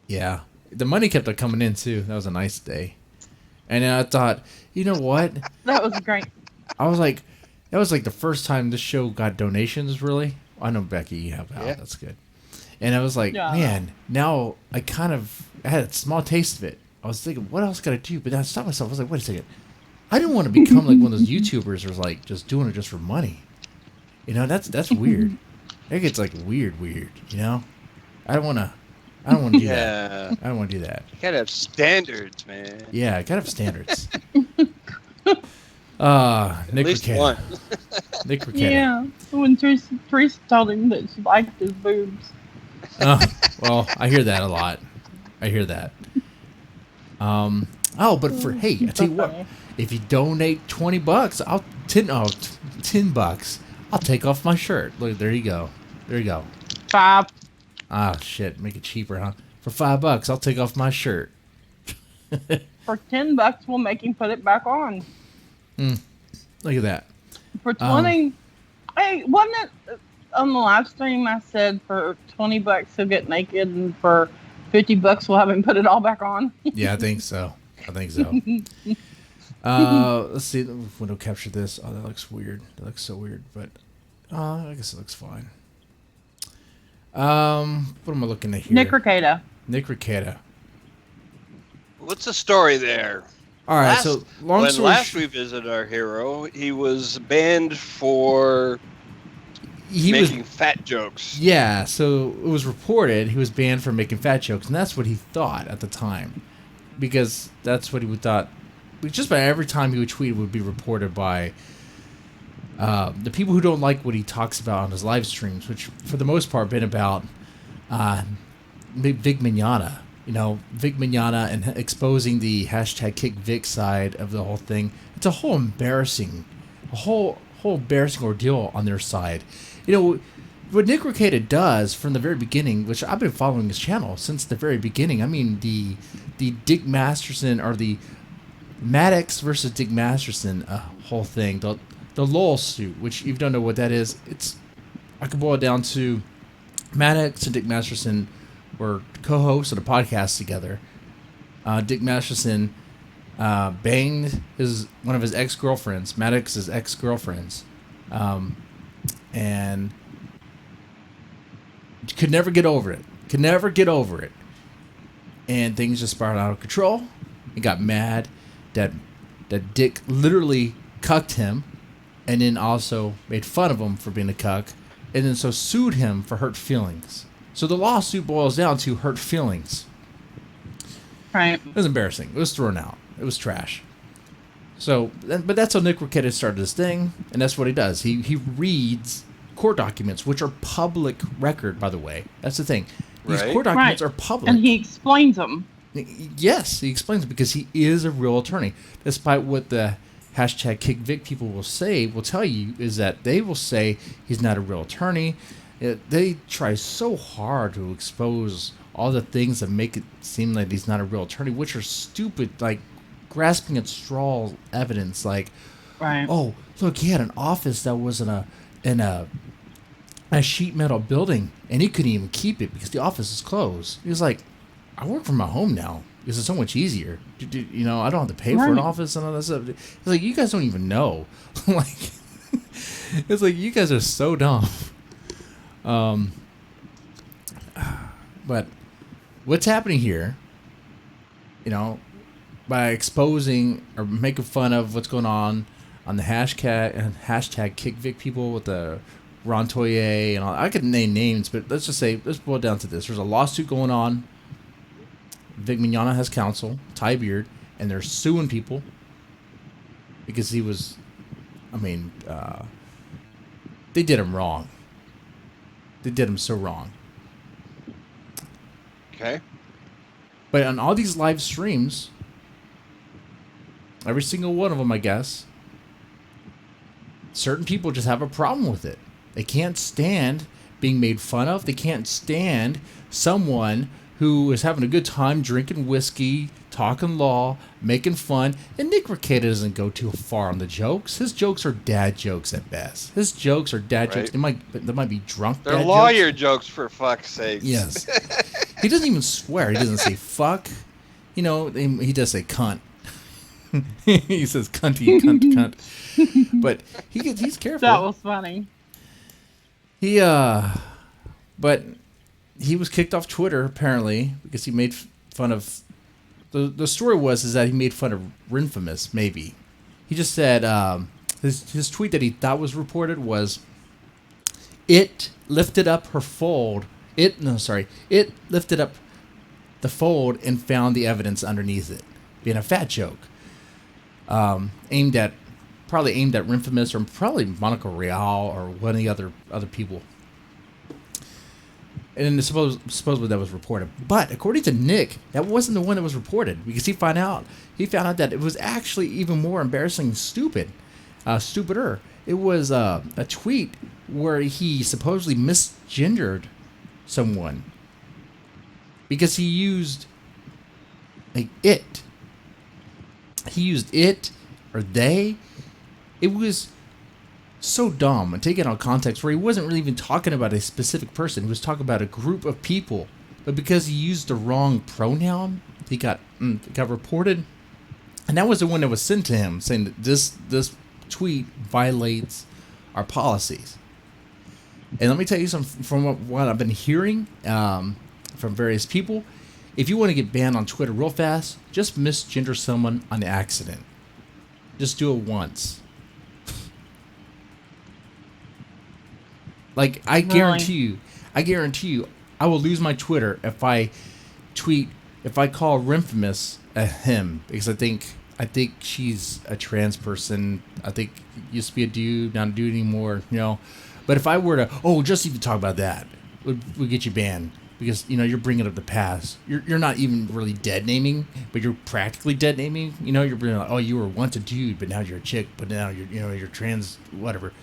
Yeah. The money kept on coming in, too. That was a nice day. And then I thought, you know what? That was great. I was like, that was like the first time this show got donations, really. I know, Becky, you have out. Yeah. That's good. And I was like, man, now I had a small taste of it. I was thinking, what else could I do? But then I stopped myself. I was like, wait a second. I didn't want to become like one of those YouTubers who's like just doing it just for money. That's weird. It gets like weird, I don't want to do that. I don't want to do that. You gotta have standards, man. Yeah, I gotta have standards. Nick Rekieta. Nick Rekieta. Yeah, when Teresa told him that she liked his boobs. Well, I hear that a lot. I hear that. But I tell you what, if you donate $20, I'll $10. I'll take off my shirt. Look, there you go. $5. Ah, shit. Make it cheaper, huh? For $5, I'll take off my shirt. For $10, we'll make him put it back on. Look at that. For 20, hey, wasn't it on the live stream? I said for $20 he'll get naked, and for $50 we'll have him put it all back on. Yeah, I think so. Let's see. Window capture this. Oh, that looks weird. That looks so weird, but I guess it looks fine. What am I looking at here? Nick Rekieta. Nick Rekieta. What's the story there? All right. So long story last we visited our hero, he was banned for making fat jokes. Yeah. So it was reported he was banned for making fat jokes, and that's what he thought at the time, because that's what he would thought. Just about every time he would tweet would be reported by the people who don't like what he talks about on his live streams, which for the most part been about Vic Mignogna. You know, Vic Mignogna and exposing the hashtag Kick Vic side of the whole thing. It's a whole embarrassing ordeal on their side. You know, what Nick Rekieta does from the very beginning, which I've been following his channel since the very beginning. I mean, the Dick Masterson, or the Maddox versus Dick Masterson whole thing, the LOL suit, which you don't know what that is. I could boil it down to Maddox and Dick Masterson were co-hosts of a podcast together. Dick Masterson banged one of his ex-girlfriends, Maddox's ex-girlfriends, and could never get over it. And things just spiraled out of control. He got mad that Dick literally cucked him, and then also made fun of him for being a cuck, and then so sued him for hurt feelings. So the lawsuit boils down to hurt feelings. Right. It was embarrassing. It was thrown out. It was trash. So, but that's how Nick Rekieta started this thing, and that's what he does. He reads court documents, which are public record, by the way. That's the thing. These court documents are public. And he explains them. Yes, he explains it because he is a real attorney. Despite what the hashtag Kick Vic people will tell you is that they will say he's not a real attorney. They try so hard to expose all the things that make it seem like he's not a real attorney, which are stupid, like grasping at straw evidence. Like, oh, look, he had an office that was in a sheet metal building, and he couldn't even keep it because the office is closed. He was like, I work from my home now because it's so much easier. You know, I don't have to pay for an office and all that stuff. It's like, you guys don't even know. Like, it's like, you guys are so dumb. But what's happening here, you know, by exposing or making fun of what's going on the hashtag Kick Vic people with the Ron Toye and all, I could name names, but let's boil down to this. There's a lawsuit going on. Vic Mignogna has counsel, Ty Beard, and they're suing people because he was, they did him wrong. They did him so wrong. Okay. But on all these live streams, every single one of them, I guess, certain people just have a problem with it. They can't stand being made fun of. They can't stand someone who is having a good time drinking whiskey, talking law, making fun. And Nick Rekieta doesn't go too far on the jokes. His jokes are dad jokes at best. His jokes are dad jokes. They might be drunk They're dad lawyer jokes, for fuck's sake. Yes. He doesn't even swear. He doesn't say fuck. You know, he does say cunt. He says cunty, cunt. But he's careful. That was funny. But he was kicked off Twitter apparently because he made fun of. The story is that he made fun of Rinfamous. Maybe he just said his tweet that he thought was reported was, it lifted up her fold. It lifted up the fold and found the evidence underneath it, being a fat joke. Aimed at Rinfamous or probably Monaco Real or one of the other people. And supposedly that was reported. But according to Nick, that wasn't the one that was reported because he found out that it was actually even more embarrassing and stupider. It was a tweet where he supposedly misgendered someone because he used it. He used it or they. It was so dumb and taken out of context where he wasn't really even talking about a specific person. He was talking about a group of people. But because he used the wrong pronoun, he got reported. And that was the one that was sent to him saying that this tweet violates our policies. And let me tell you something from what I've been hearing from various people. If you want to get banned on Twitter real fast, just misgender someone on accident. Just do it once. Like, I guarantee you, I will lose my Twitter if I call Rymphimous a him, because I think she's a trans person. I think used to be a dude, not a dude anymore, you know. But if I were to, just even talk about that, would get you banned. Because, you know, you're bringing up the past. You're not even really dead naming, but you're practically dead naming. You know, you're bringing like, you were once a dude, but now you're a chick, but now you're trans, whatever.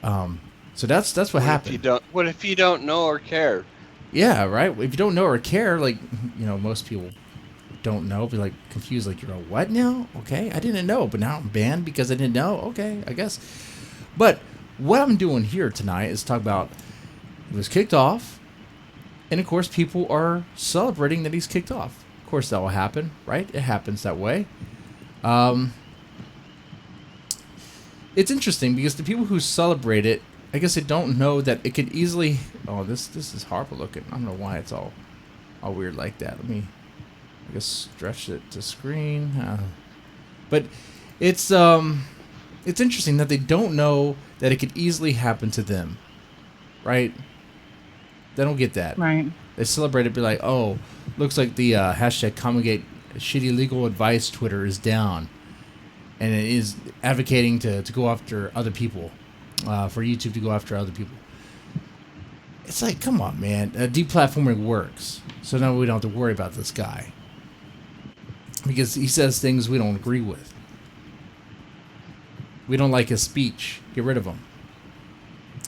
So that's what happened. What if you don't know or care? Yeah, right. If you don't know or care, like, you know, most people don't know, be like confused, like, you're a what now? Okay, I didn't know, but now I'm banned because I didn't know. Okay, I guess. But what I'm doing here tonight is talk about it was kicked off. And, of course, people are celebrating that he's kicked off. Of course, that will happen, right? It happens that way. It's interesting because the people who celebrate it, I guess they don't know that it could easily... Oh, this is horrible looking. I don't know why it's all weird like that. Let me, I guess, stretch it to screen. But it's interesting that they don't know that it could easily happen to them, right? They don't get that. Right. They celebrate it, be like, looks like the hashtag Comegate shitty legal advice Twitter is down. And it is advocating to go after other people, for YouTube to go after other people. It's like, come on, man. Deplatforming works. So now we don't have to worry about this guy. Because he says things we don't agree with. We don't like his speech. Get rid of him.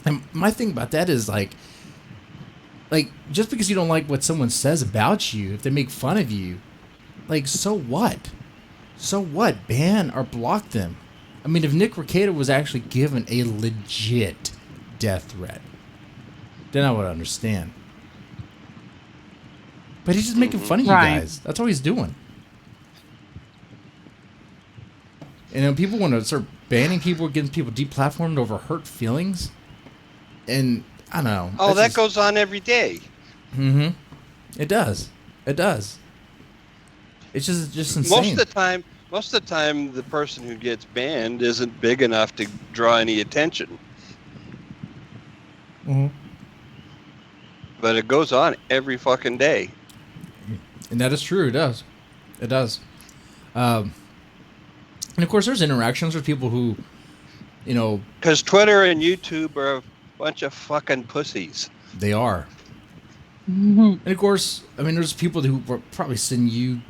And my thing about that is, like, just because you don't like what someone says about you, if they make fun of you, like, so what? So what? Ban or block them. I mean, if Nick Rekieta was actually given a legit death threat, then I would understand. But he's just making fun of you guys. That's all he's doing. And then people want to start banning people, getting people deplatformed over hurt feelings. And I don't know. Oh, that goes on every day. Mm-hmm. It does. It does. It's just insane. Most of the time, the person who gets banned isn't big enough to draw any attention. Mm-hmm. But it goes on every fucking day. And that is true. It does. It does. And of course, there's interactions with people who, you know, because Twitter and YouTube are a bunch of fucking pussies. They are. And of course, I mean, there's people who will probably send you,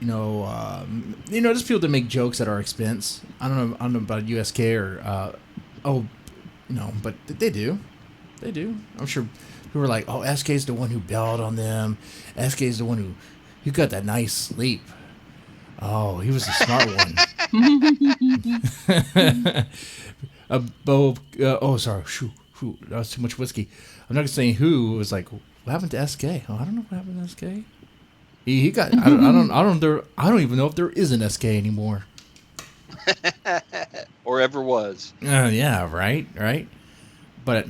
there's people that make jokes at our expense. I don't know about USK or, but they do. They do. I'm sure people are like, SK's the one who bailed on them. SK's the one who got that nice sleep. Oh, he was a smart one. Sorry. Shoot, that was too much whiskey. I'm not saying who. It was like, what happened to SK? Oh, I don't know what happened to SK. He got. I don't even know if there is an SK anymore. Or ever was. Yeah, right. But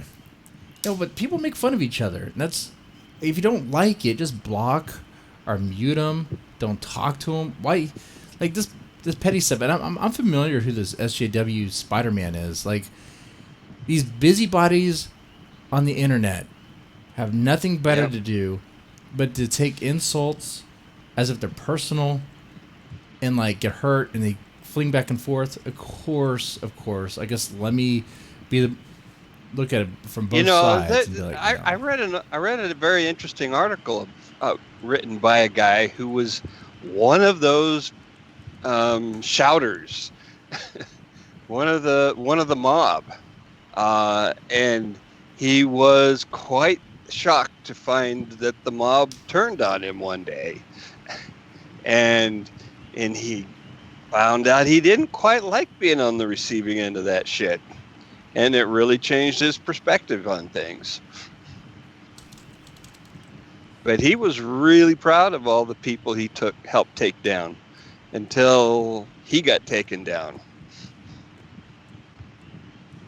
but people make fun of each other. And that's, if you don't like it, just block or mute them. Don't talk to them. Why? Like this petty stuff. And I'm familiar who this SJW Spider-Man is. Like, these busybodies on the internet have nothing better to do but to take insults as if they're personal and like get hurt, and they fling back and forth. Of course. I guess let me look at it from both sides. I read a very interesting article written by a guy who was one of those shouters, one of the mob, and he was quite shocked to find that the mob turned on him one day, and he found out he didn't quite like being on the receiving end of that shit, and it really changed his perspective on things. But he was really proud of all the people he helped take down, until he got taken down.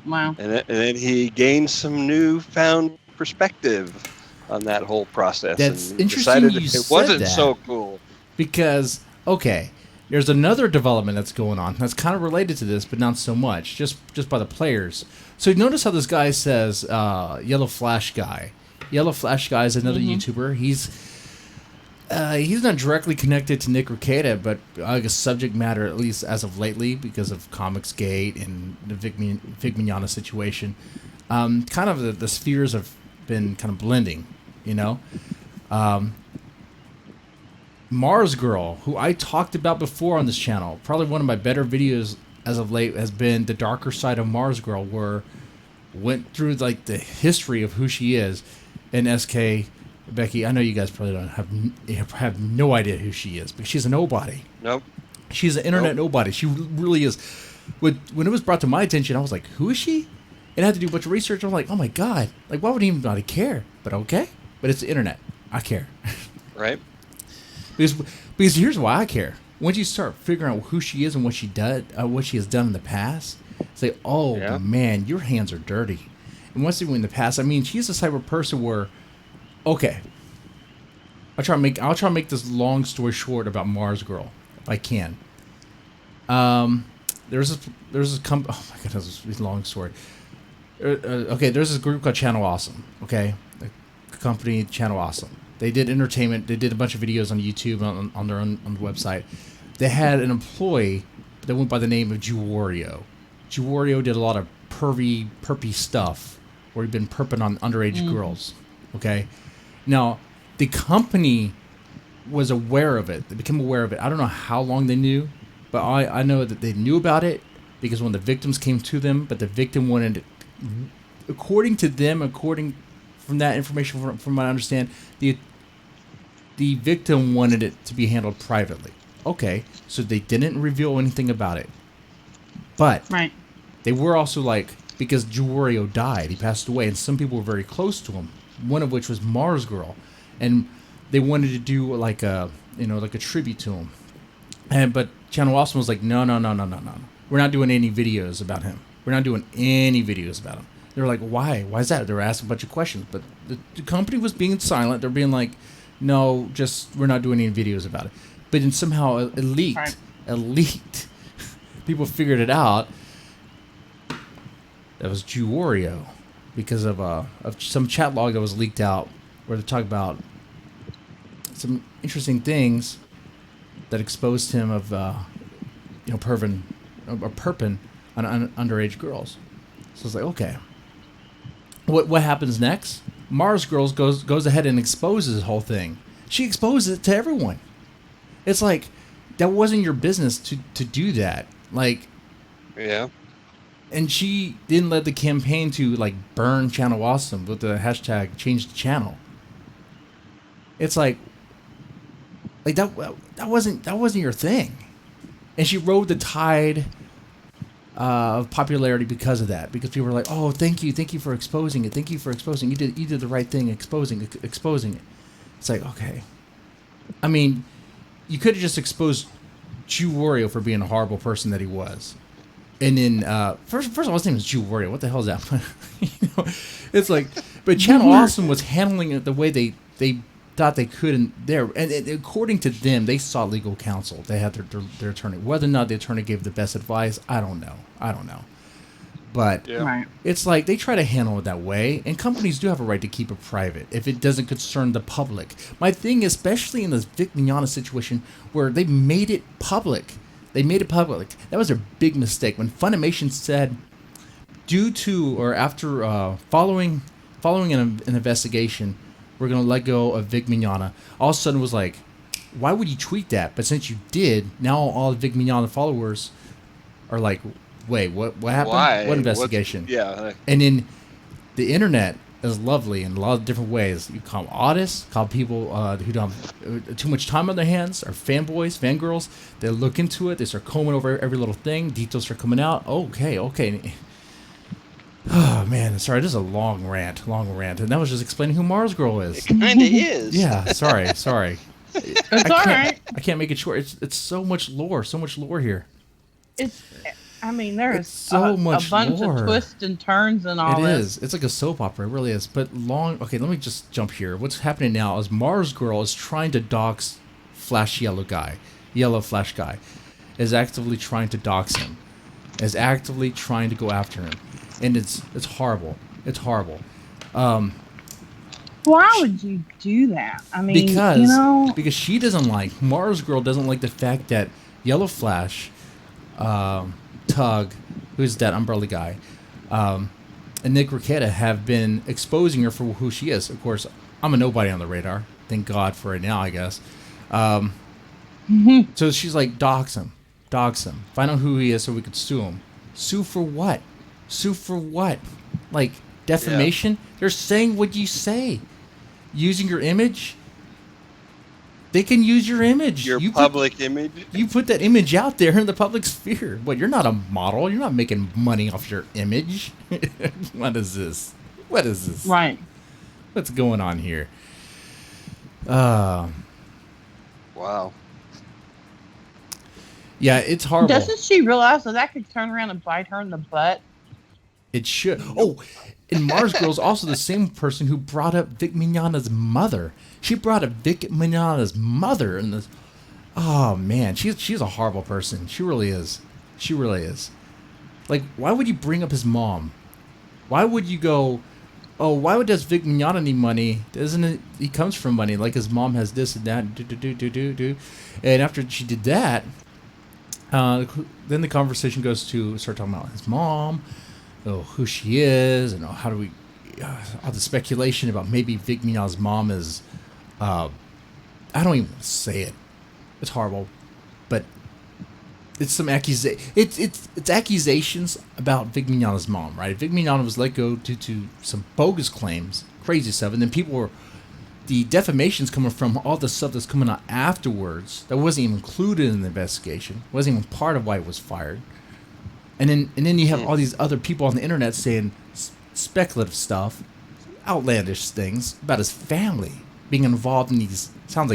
Wow. And then he gained some newfound perspective on that whole process. That's and interesting decided you it said wasn't that. so cool. Because, okay, there's another development that's going on that's kind of related to this, but not so much, just by the players. So you notice how this guy says Yellow Flash Guy. Yellow Flash Guy is another YouTuber. He's not directly connected to Nick Rekieta, but I guess subject matter, at least as of lately, because of Comicsgate and the Vic Mignogna situation. Kind of the spheres have been kind of blending, you know? Mars Girl, who I talked about before on this channel, probably one of my better videos as of late has been the darker side of Mars Girl, where went through like the history of who she is. And SK, Becky, I know you guys probably don't have no idea who she is, but she's a nobody. Nope. She's an internet nobody. She really is. When it was brought to my attention, I was like, who is she? And I had to do a bunch of research. I was like, oh my God, like why would anybody care? But okay, but it's the internet. I care. Right. Because here's why I care. Once you start figuring out who she is and what she has done in the past, say, oh man, your hands are dirty. And once in the past, I mean, she's the type of person where, okay, I'll try to make this long story short about Mars Girl, if I can. There's this company. Oh my God, this is a long story. Okay, there's this group called Channel Awesome. Okay, the company Channel Awesome. They did entertainment. They did a bunch of videos on YouTube on their own on the website. They had an employee that went by the name of Juwario. Juwario did a lot of perpy stuff where he'd been perping on underage girls. Okay, now the company was aware of it. They became aware of it. I don't know how long they knew, but I know that they knew about it because when the victims came to them, but the victim wanted, according to them, from that information, from what I understand, the victim wanted it to be handled privately. Okay, so they didn't reveal anything about it. But they were also like, because Juwario died, he passed away, and some people were very close to him, one of which was Mars Girl. And they wanted to do like a tribute to him. But Channel Awesome was like, no. We're not doing any videos about him. We're not doing any videos about him. They were like, why? Why is that? They were asking a bunch of questions. But the company was being silent. They're being like, no, we're not doing any videos about it. But then somehow it leaked. It leaked. People figured it out. That was Juwario because of some chat log that was leaked out where they talk about some interesting things that exposed him of perping on underage girls. So it's like, okay, what happens next? Mars Girls goes ahead and exposes the whole thing. She exposes it to everyone. It's like, that wasn't your business to do that. Like, yeah. And she didn't let the campaign to like burn Channel Awesome with the hashtag change the channel. It's like that wasn't your thing. And she rode the tide of popularity because of that. Because people were like, "Oh, thank you for exposing it. Thank you for exposing. You did the right thing, exposing it." It's like, okay. I mean, you could have just exposed Juwario for being a horrible person that he was. And then, first of all, his name is Juwario. What the hell is that? It's like, but Channel Awesome was handling it the way they thought they could, and according to them, they sought legal counsel. They had their attorney. Whether or not the attorney gave the best advice, I don't know. But it's like they try to handle it that way, and companies do have a right to keep it private if it doesn't concern the public. My thing, especially in this Vic Mignogna situation, where they made it public. That was a big mistake. When Funimation said, due to or after following an investigation, we're going to let go of Vic Mignogna, all of a sudden it was like, why would you tweet that? But since you did, now all the Vic Mignogna followers are like, wait, what happened? Why? What investigation? Yeah. And then the internet is lovely in a lot of different ways. You call them oddists, call people who don't have too much time on their hands, or fanboys, fangirls. They look into it. They start combing over every little thing. Details start coming out. Okay. Oh, man. Sorry, this is a long rant. And that was just explaining who Mars Girl is. It kind of is. Yeah, sorry. It's all right. I can't make it short. It's so much lore here. It's. I mean, there It's is so a much bunch lore. of twists and turns and all It this. is. It's like a soap opera. It really is. But okay, let me just jump here. What's happening now is Mars Girl is trying to dox Yellow Flash guy, is actively trying to dox him, is actively trying to go after him, and it's horrible. It's horrible. Why would you do that? I mean, because she doesn't like Mars Girl doesn't like the fact that Yellow Flash, Tug, who's that umbrella guy, and Nick Rekieta have been exposing her for who she is. Of course, I'm a nobody on the radar. Thank God for it now, I guess. So she's like, dox him. Find out who he is so we could sue him. Sue for what? Like, defamation? Yeah. They're saying what you say. Using your image? They can use your image. Your public image? You put that image out there in the public sphere. What, you're not a model. You're not making money off your image. What is this? Right. What's going on here? Wow. Yeah, it's horrible. Doesn't she realize that could turn around and bite her in the butt? It should. Oh, and Mars Girl's also the same person who brought up Vic Mignogna's mother. She brought up Vic Mignogna's mother in this. Oh man, she's a horrible person. She really is. Like, why would you bring up his mom? Why would you go? Oh, does Vic Mignogna need money? Doesn't it? He comes from money. Like his mom has this and that. Do. And after she did that, then the conversation goes to start talking about his mom. Oh, who she is, and how do we, all the speculation about maybe Vic Mignogna's mom is, I don't even want to say it. It's horrible, but it's some it's accusations about Vic Mignogna's mom, right? Vic Mignogna was let go due to some bogus claims, crazy stuff, and then the defamation's coming from all the stuff that's coming out afterwards that wasn't even included in the investigation, wasn't even part of why it was fired. And then you have all these other people on the internet saying speculative stuff, outlandish things about his family being involved in these. Sounds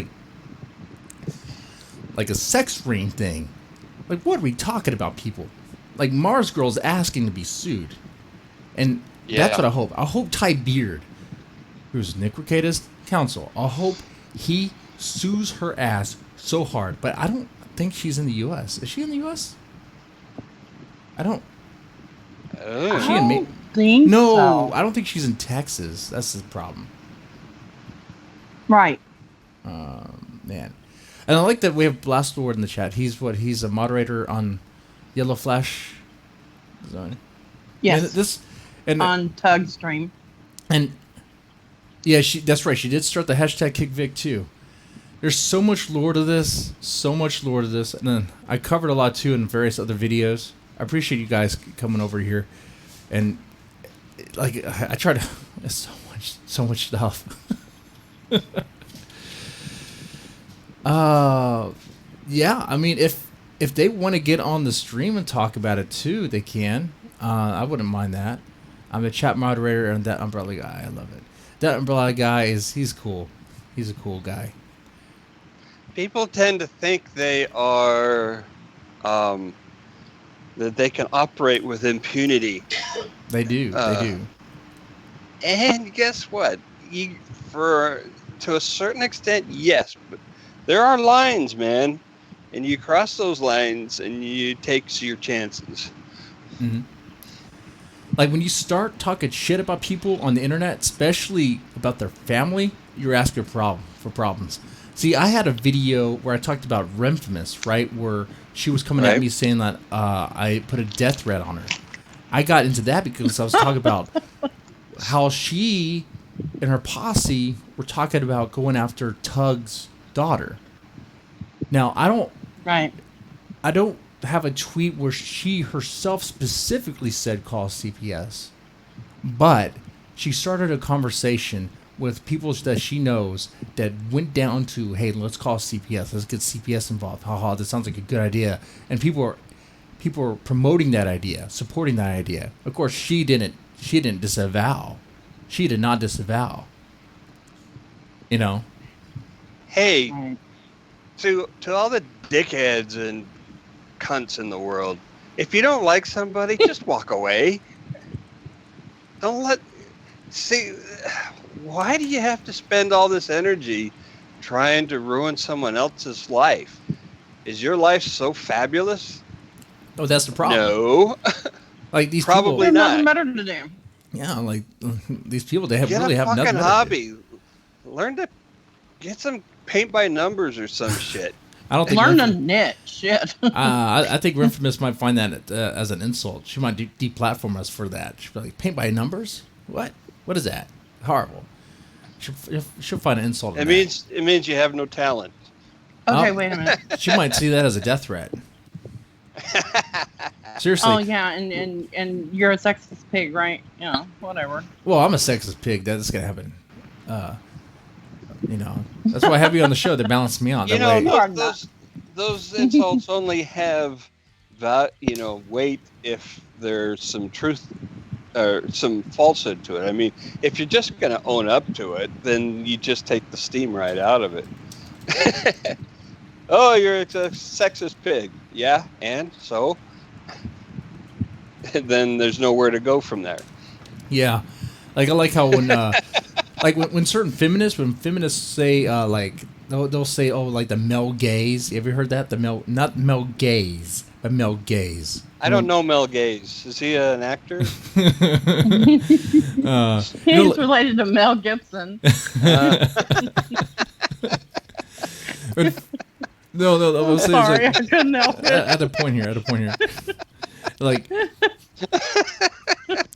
like a sex ring thing. Like, what are we talking about, people? Like, Mars Girl's asking to be sued, and that's what I hope. I hope Ty Beard, who's Nick Rekieta's counsel, I hope he sues her ass so hard. But I don't think she's in the U.S. Is she in the U.S.? I don't think so. I don't think she's in Texas. That's the problem. Right. Man. And I like that we have Blast Lord in the chat. He's a moderator on Yellow Flash Zone. Yes. On Tug Stream. And yeah, that's right. She did start the hashtag KickVic too. There's so much lore to this. And then I covered a lot too in various other videos. I appreciate you guys coming over here, and like I try to. It's so much stuff. Yeah. I mean, if they want to get on the stream and talk about it too, they can. I wouldn't mind that. I'm a chat moderator and that umbrella guy. I love it. That umbrella guy he's cool. He's a cool guy. People tend to think they are. That they can operate with impunity. They do. And guess what? To a certain extent, yes, but there are lines, man, and you cross those lines and you take your chances. Mm-hmm. Like when you start talking shit about people on the internet, especially about their family, you're asking for problems. See, I had a video where I talked about Remfamous, right, where she was coming at me saying that I put a death threat on her. I got into that because I was talking about how she and her posse were talking about going after Tug's daughter. Now, I don't have a tweet where she herself specifically said call CPS, but she started a conversation with people that she knows that went down to, hey, let's call CPS. Let's get CPS involved. Haha, that sounds like a good idea. And people are promoting that idea, supporting that idea. Of course, she didn't disavow. She did not disavow. You know? Hey, to all the dickheads and cunts in the world, if you don't like somebody, just walk away. Don't see, why do you have to spend all this energy trying to ruin someone else's life? Is your life so fabulous? Oh, that's the problem. No. Like these Probably people, There's nothing not. better to do. yeah, like these people, they Get really a have nothing fucking better to hobby. Learn to get some paint by numbers or some shit. do. I don't think Learn to knit. Shit. I think Infamous might find that as an insult. She might deplatform us for that. She'll be like, paint by numbers? What? What is that? Horrible. She'll find an insult. It means you have no talent. Okay, wait a minute. She might see that as a death threat. Seriously. Oh yeah, and you're a sexist pig, right? Yeah, whatever. Well, I'm a sexist pig. That's gonna happen. That's why I have you on the show to balance me out. You That know, way. those insults only have weight if there's some truth or some falsehood to it. I mean, if you're just going to own up to it, then you just take the steam right out of it. Oh, you're a sexist pig. Yeah, and so? And then there's nowhere to go from there. Yeah, like I like how when when certain feminists say they'll say, oh, like the male gaze. You ever heard that? Not male gaze, but male gaze. I don't know Mel Gaze. Is he an actor? He's related to Mel Gibson. No. I'm sorry, I couldn't help it. I had a point here. Like,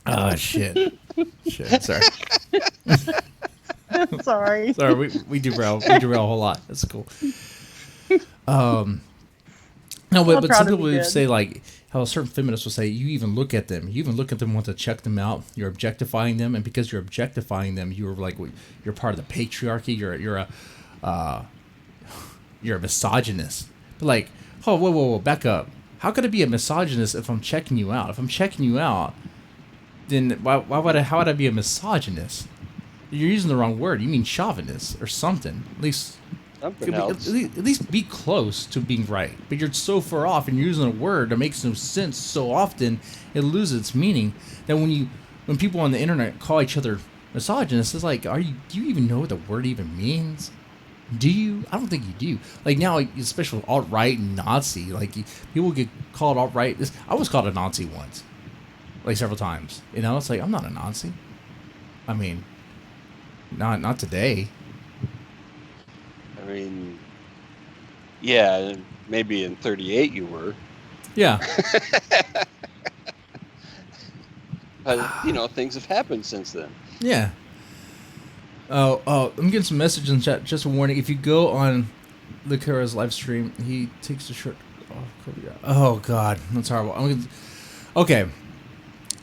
oh shit. Sorry. Sorry. Sorry, we derail a whole lot. That's cool. No, but some people would say, like, how certain feminists will say, you even look at them, want to check them out, you're objectifying them, and because you're objectifying them, you're like, you're part of the patriarchy, you're a misogynist. But like, oh, whoa, back up. How could I be a misogynist if I'm checking you out? If I'm checking you out, then how would I be a misogynist? You're using the wrong word. You mean chauvinist or something. At least be close to being right. But you're so far off and you're using a word that makes no sense so often it loses its meaning. That when people on the internet call each other misogynists, it's like, do you even know what the word even means? Do you? I don't think you do. Like now, especially with alt-right and Nazi, like people get called alt-right. I was called a Nazi once, like several times. It's like, I'm not a Nazi. I mean, not today. I mean, yeah, maybe in 38 you were. Yeah. But, things have happened since then. Yeah. I'm getting some messages in chat. Just a warning: if you go on Lucara's live stream, he takes the shirt off. Oh God, that's horrible. Okay.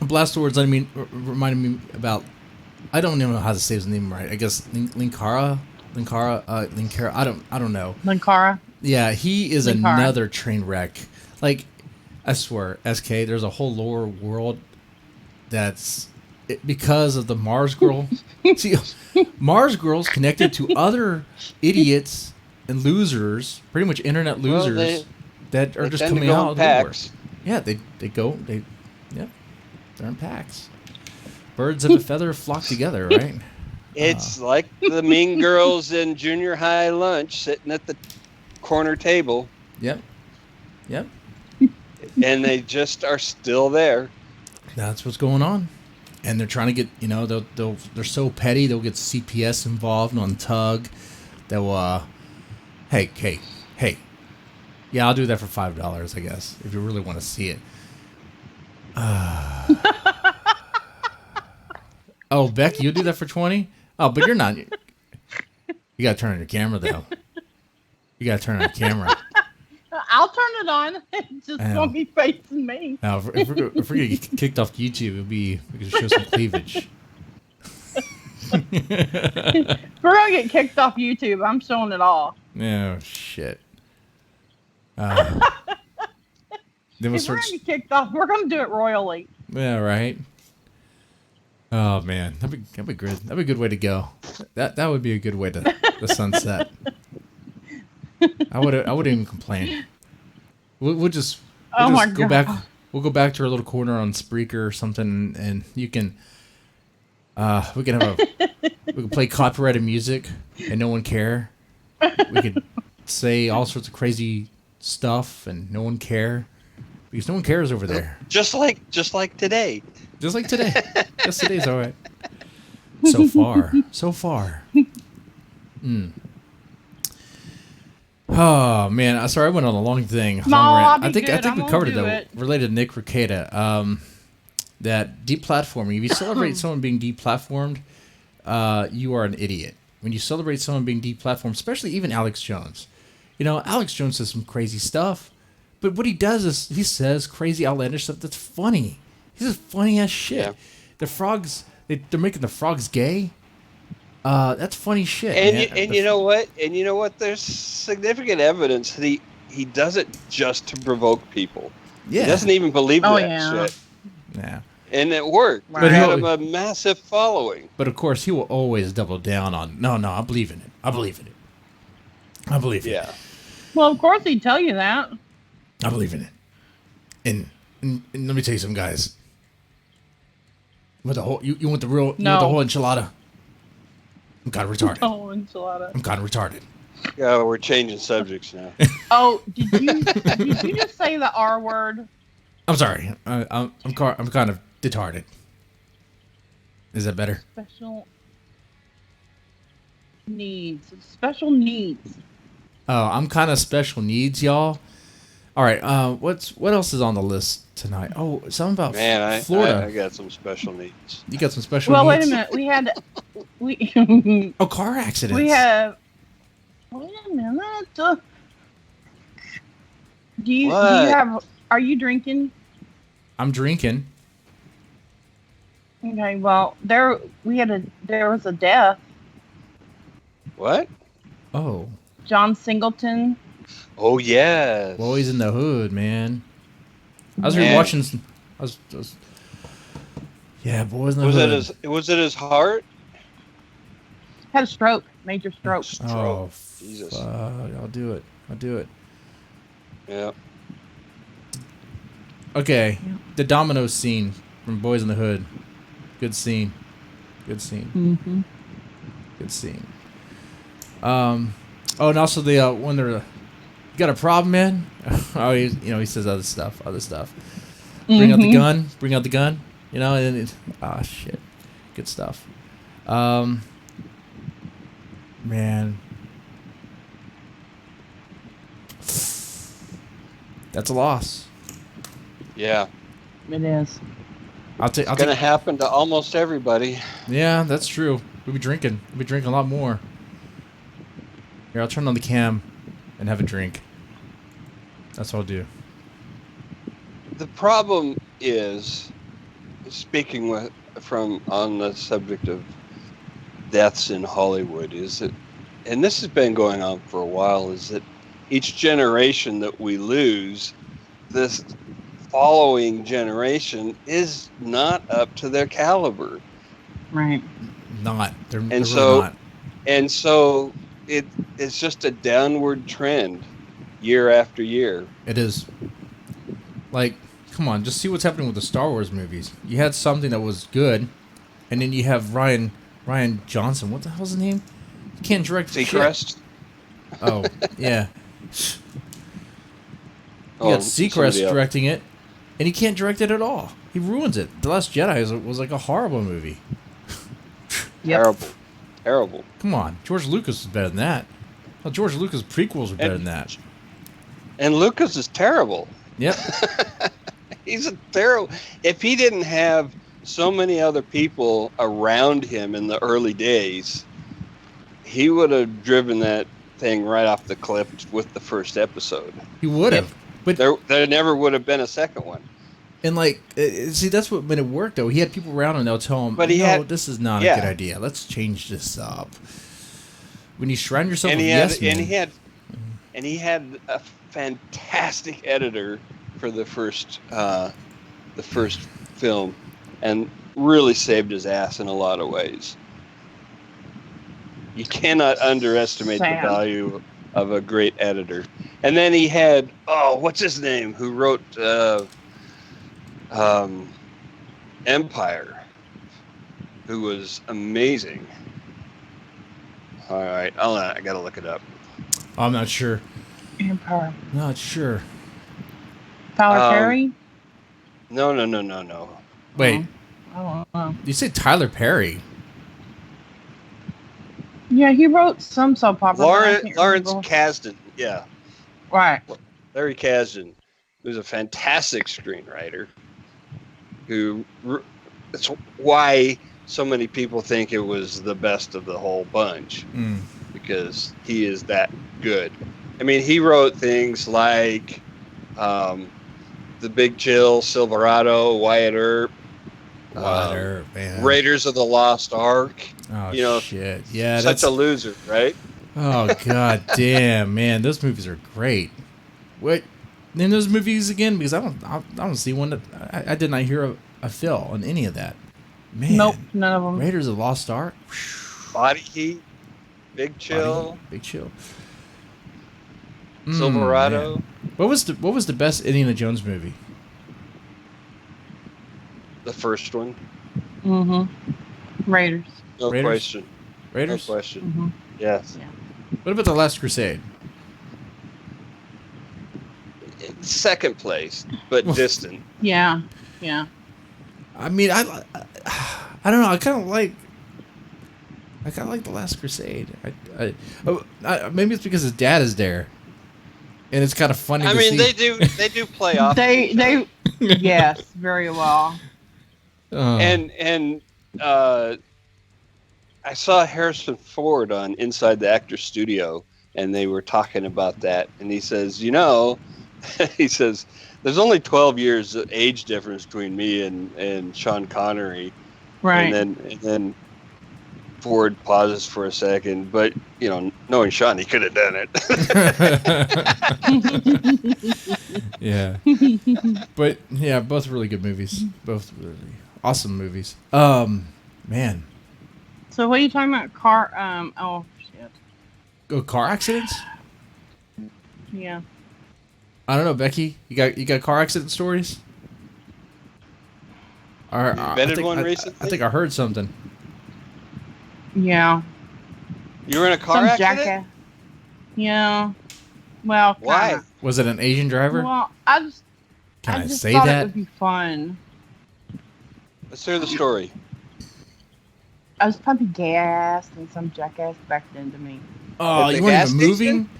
Blast words. Reminded me about. I don't even know how to say his name right. I guess Linkara. I don't know. Linkara. Yeah, he is another train wreck. Like, I swear, SK, there's a whole lower world that's because of the Mars girl. See, Mars girls connected to other idiots and losers, pretty much internet losers that are just coming out of nowhere. Yeah, they're in packs. Birds of a feather flock together, right? It's like the mean girls in junior high lunch sitting at the corner table. Yep. And they just are still there. That's what's going on. And they're trying to get, they're so petty, they'll get CPS involved on Tug. They'll, hey. Yeah, I'll do that for $5, I guess, if you really want to see it. Oh, Becky, you'll do that for 20? Oh, but you're not. You got to turn on your camera, though. You got to turn on your camera. I'll turn it on. It just won't be facing me. Now, if we're going to get kicked off YouTube, we can show some cleavage. If we're going to get kicked off YouTube, I'm showing it all. Oh, shit. Then if we're going to get kicked off, we're going to do it royally. Yeah, right. Oh man, that'd be good. That'd be a good way to go. That would be a good way to sunset. I wouldn't even complain. We'll just Oh my go God. back. We'll go back to our little corner on Spreaker or something, and you can. We can play copyrighted music and no one care. We could say all sorts of crazy stuff and no one care because no one cares over there. Just like today. Just like today. Just today's all right. So far. Oh man, sorry I went on a long thing. No, I'll be I think good. we I covered won't do it it. related to Nick Rekieta. That deplatforming. If you celebrate someone being deplatformed, you are an idiot. When you celebrate someone being deplatformed, especially even Alex Jones. You know, Alex Jones says some crazy stuff, but what he does is he says crazy outlandish stuff that's funny. He says funny ass shit. Yeah. The frogs, they're making the frogs gay. That's funny shit. And man. you know what? And you know what? There's significant evidence that he does it just to provoke people. Yeah. He doesn't even believe Oh, that yeah. shit. Yeah. And it worked. Right. It had him a massive following. But of course, he will always double down on, no, I believe in it. I believe in it. Yeah. Well, of course he'd tell you that. I believe in it. And let me tell you something, guys. You want the whole, you want the real, you No. want the whole enchilada? I'm kind of retarded. Oh, enchilada. I'm kind of retarded. Yeah, we're changing subjects now. Oh, did you just say the R word? I'm sorry. I'm kind of retarded. Is that better? Special needs. Oh, I'm kind of special needs, y'all. All right. What else is on the list tonight? Oh, something about Man, Florida. I got some special needs. You got some special Well, needs? wait a minute. We Oh, car accidents. we have. Wait a minute. Do you What? have? Are you drinking? I'm drinking. Okay. Well, there was a death. What? Oh, John Singleton. Oh, yes. Boys in the Hood, man. I was Man. rewatching. Yeah, Boys in the Hood. Was it his heart? Had a stroke. Major stroke. Oh, Jesus. I'll do it. Yeah. Okay, the Domino's scene from Boys in the Hood. Good scene. Mm-hmm. Good scene. Oh, and also the when they're, you got a problem, man? Oh, he says other stuff. Bring out the gun. You know, and shit, good stuff. Man, that's a loss. Yeah. It is. It's going to happen to almost everybody. Yeah, that's true. We'll be drinking a lot more. Here, I'll turn on the cam and have a drink. That's what I'll do. The problem is, speaking on the subject of deaths in Hollywood, is that, and this has been going on for a while, is that each generation that we lose, this following generation is not up to their caliber. Right. They're And really so, not. and so it's just a downward trend year after year. It is. Like, come on, just see what's happening with the Star Wars movies. You had something that was good, and then you have Ryan Johnson. What the hell's his name? He can't direct shit. Seacrest? Oh, yeah. You Oh, got Seacrest somebody else. directing it, and he can't direct it at all. He ruins it. The Last Jedi was like a horrible movie. Yep. Terrible. Come on, George Lucas is better than that. Well, George Lucas prequels were better than that. And Lucas is terrible. Yep. He's a terrible. If he didn't have so many other people around him in the early days, he would have driven that thing right off the cliff with the first episode. He would have. But There never would have been a second one. and like, see, that's what made it work though. He had people around him. They'll tell him, But he had- this is not a yeah. good idea. Let's change this up." When you surround yourself And with he had, yes men, and he had a fantastic editor for the first film, and really saved his ass in a lot of ways. You cannot underestimate Sam. the value of a great editor. And then he had, what's his name? Who wrote Empire, who was amazing. All right, I gotta look it up. I'm not sure. Empire. Not sure. Tyler Perry? No. Wait, I don't know. you say Tyler Perry? Yeah, he wrote some soap opera. Lawrence Kasdan. Yeah. Right. Larry Kasdan, who's a fantastic screenwriter. That's why so many people think it was the best of the whole bunch, because he is that good. I mean, he wrote things like The Big Chill, Silverado, Wyatt Earp, Man. Raiders of the Lost Ark. Oh, shit. Yeah, such a loser, right? Oh, god damn, man. Those movies are great. What? Name those movies again? Because I don't see one that... I did not hear a fill on any of that. Man. Nope, none of them. Raiders of the Lost Ark? Body Heat, Big Chill. Big Chill. Silverado. Man. What was the best Indiana Jones movie? The first one. Raiders. No question. Raiders? No question. Yes. Yeah. What about The Last Crusade? Second place, but distant. Yeah. I mean, I don't know. I kind of like The Last Crusade. Maybe it's because his dad is there, and it's kind of funny. I mean, they do play off. they yes, very well. And I saw Harrison Ford on Inside the Actors Studio, and they were talking about that, and he says, he says, there's only 12 years of age difference between me and Sean Connery. Right. And then Ford pauses for a second, but, knowing Sean, he could have done it. Yeah. But, yeah, both really good movies. Both really awesome movies. Man. So what are you talking about? Oh, shit. Oh, car accidents? Yeah. I don't know, Becky. You got car accident stories? You invented one recently? I think I heard something. Yeah. You were in a car accident? Jackass. Yeah. Well, why? Kinda. Was it an Asian driver? Well, I just say thought that? it would be fun. Let's hear the story. I was pumping gas and some jackass backed into me. Oh, you weren't even moving?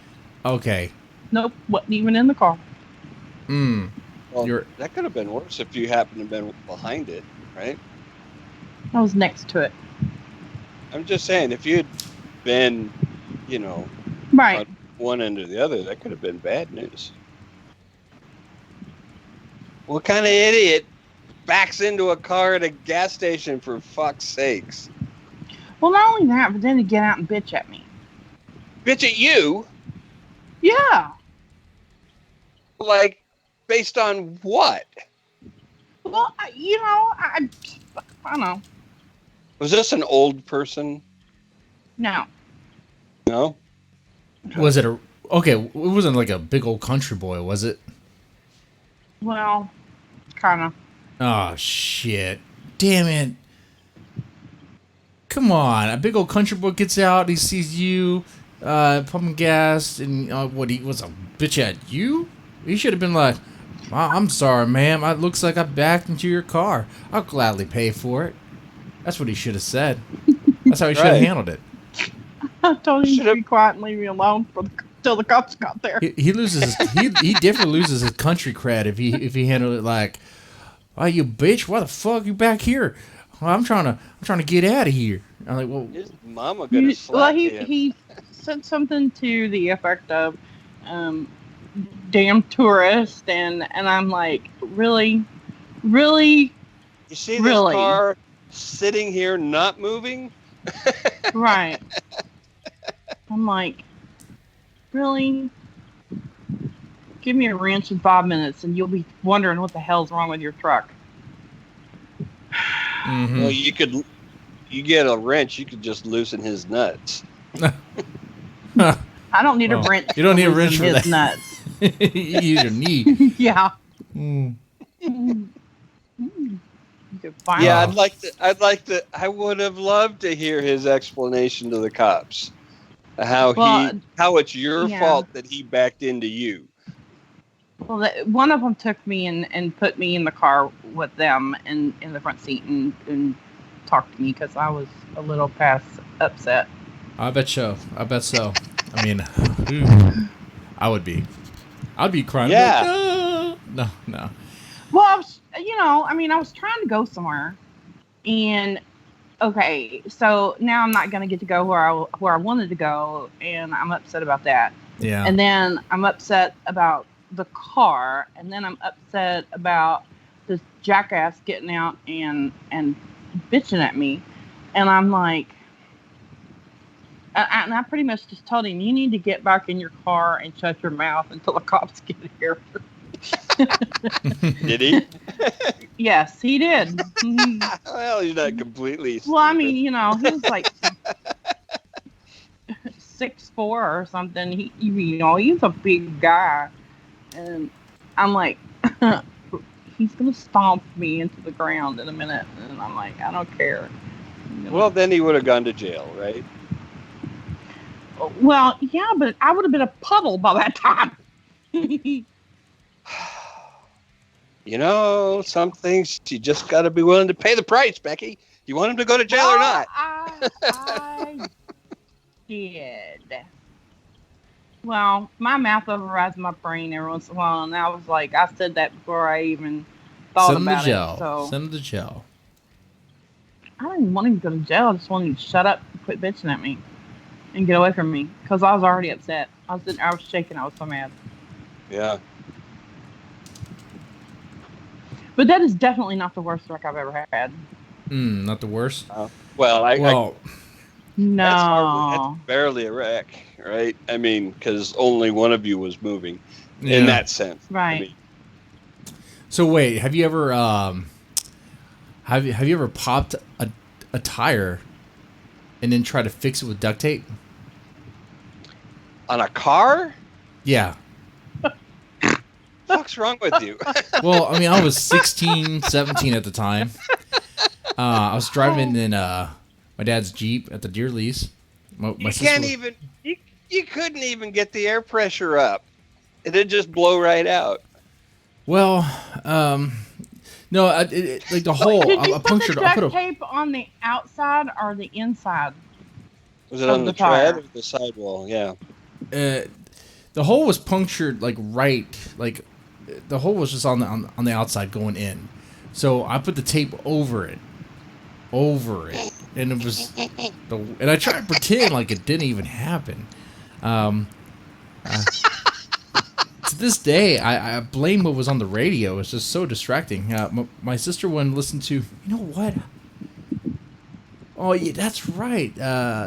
Okay. Nope, wasn't even in the car. Well, that could have been worse if you happened to have been behind it, right? I was next to it. I'm just saying, if you had been, right, on one end or the other, that could have been bad news. What kind of idiot backs into a car at a gas station, for fuck's sakes? Well, not only that, but then to get out and bitch at me. Bitch at you? Yeah. Like, based on what? Well, I don't know. Was this an old person? No. No? Was it it wasn't like a big old country boy, was it? Well, kind of. Oh, shit. Damn it. Come on. A big old country boy gets out, he sees you pumping gas, and he was a bitch at you? He should have been like, I'm sorry, ma'am. It looks like I backed into your car. I'll gladly pay for it. That's what he should have said. That's how he should have handled it. I told him to be quiet and leave me alone till the cops got there. He loses he definitely loses his country cred if he handled it like, "Oh, you bitch! Why the fuck you back here? Well, I'm trying to get out of here." I'm like, "Well, his mama gonna slap him." He said something to the effect of, "Damn tourist," and I'm like, really. You see this car sitting here not moving? Right. I'm like, really? Give me a wrench in 5 minutes and you'll be wondering what the hell's wrong with your truck. Mm-hmm. Well, you get a wrench, you could just loosen his nuts. I don't need a wrench. You don't need a to wrench for loosen that. his nuts. You use your knee. Yeah. Mm. You could find Yeah, Oh. I would have loved to hear his explanation to the cops. How it's your yeah. fault that he backed into you. Well, one of them took me and put me in the car with them in the front seat and talked to me because I was a little past upset. I bet so. I mean, I'd be crying. Yeah. Like, no. Well, I was trying to go somewhere, and okay, so now I'm not going to get to go where I wanted to go, and I'm upset about that. Yeah. And then I'm upset about the car, and then I'm upset about this jackass getting out and bitching at me, and I'm like, and I pretty much just told him, you need to get back in your car and shut your mouth until the cops get here. Did he? Yes, he did. Well, he's not completely. Well, I mean, he was like 6'4" or something. He's a big guy, and I'm like, he's gonna stomp me into the ground in a minute, and I'm like, I don't care. Well, then he would have gone to jail, right? Well, yeah, but I would have been a puddle by that time. Some things you just got to be willing to pay the price, Becky. You want him to go to jail or not? I did. Well, my mouth overrides my brain every once in a while, and I was like, I said that before I even thought about it. So Send him to jail. I didn't want him to go to jail. I just wanted him to shut up and quit bitching at me and get away from me because I was already upset. I was shaking. I was so mad. Yeah. But that is definitely not the worst wreck I've ever had. Not the worst. No. That's barely a wreck, right? I mean, because only one of you was moving in that sense. Right. I mean, So wait, have you ever have you ever popped a tire and then try to fix it with duct tape? on a car? Yeah. What's wrong with you? Well, I mean, I was 16, 17 at the time. I was driving in my dad's Jeep at the deer lease. You couldn't even get the air pressure up. It'd just blow right out. Well, no, like the hole. Did you I put punctured. the duct tape on the outside or the inside? Was it on the tread or the sidewall? Yeah. The hole was punctured like the hole was just on the outside going in. So I put the tape over it, and it was and I tried to pretend like it didn't even happen. To this day, I blame what was on the radio. It's just so distracting. My sister wouldn't listen to. You know what? Oh yeah, that's right.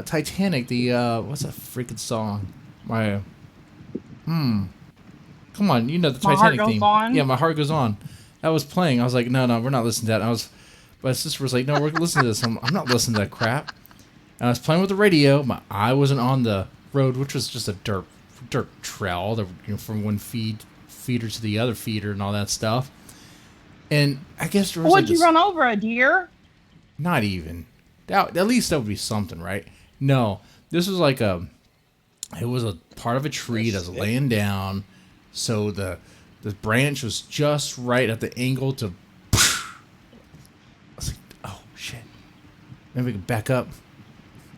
Titanic. The what's that freaking song? Come on, you know the Titanic theme. On? Yeah, My Heart Goes On. That was playing. I was like, no, we're not listening to that. My sister was like, no, we're listening to this. I'm not listening to that crap. And I was playing with the radio. My eye wasn't on the road, which was just a dirt trail, from one feeder to the other feeder and all that stuff. And I guess there was Would you run over a deer? Not even. At least that would be something, right? No, this was like it was a part of a tree that was laying down, so the branch was just right at the angle to. I was like, oh shit! Maybe we can back up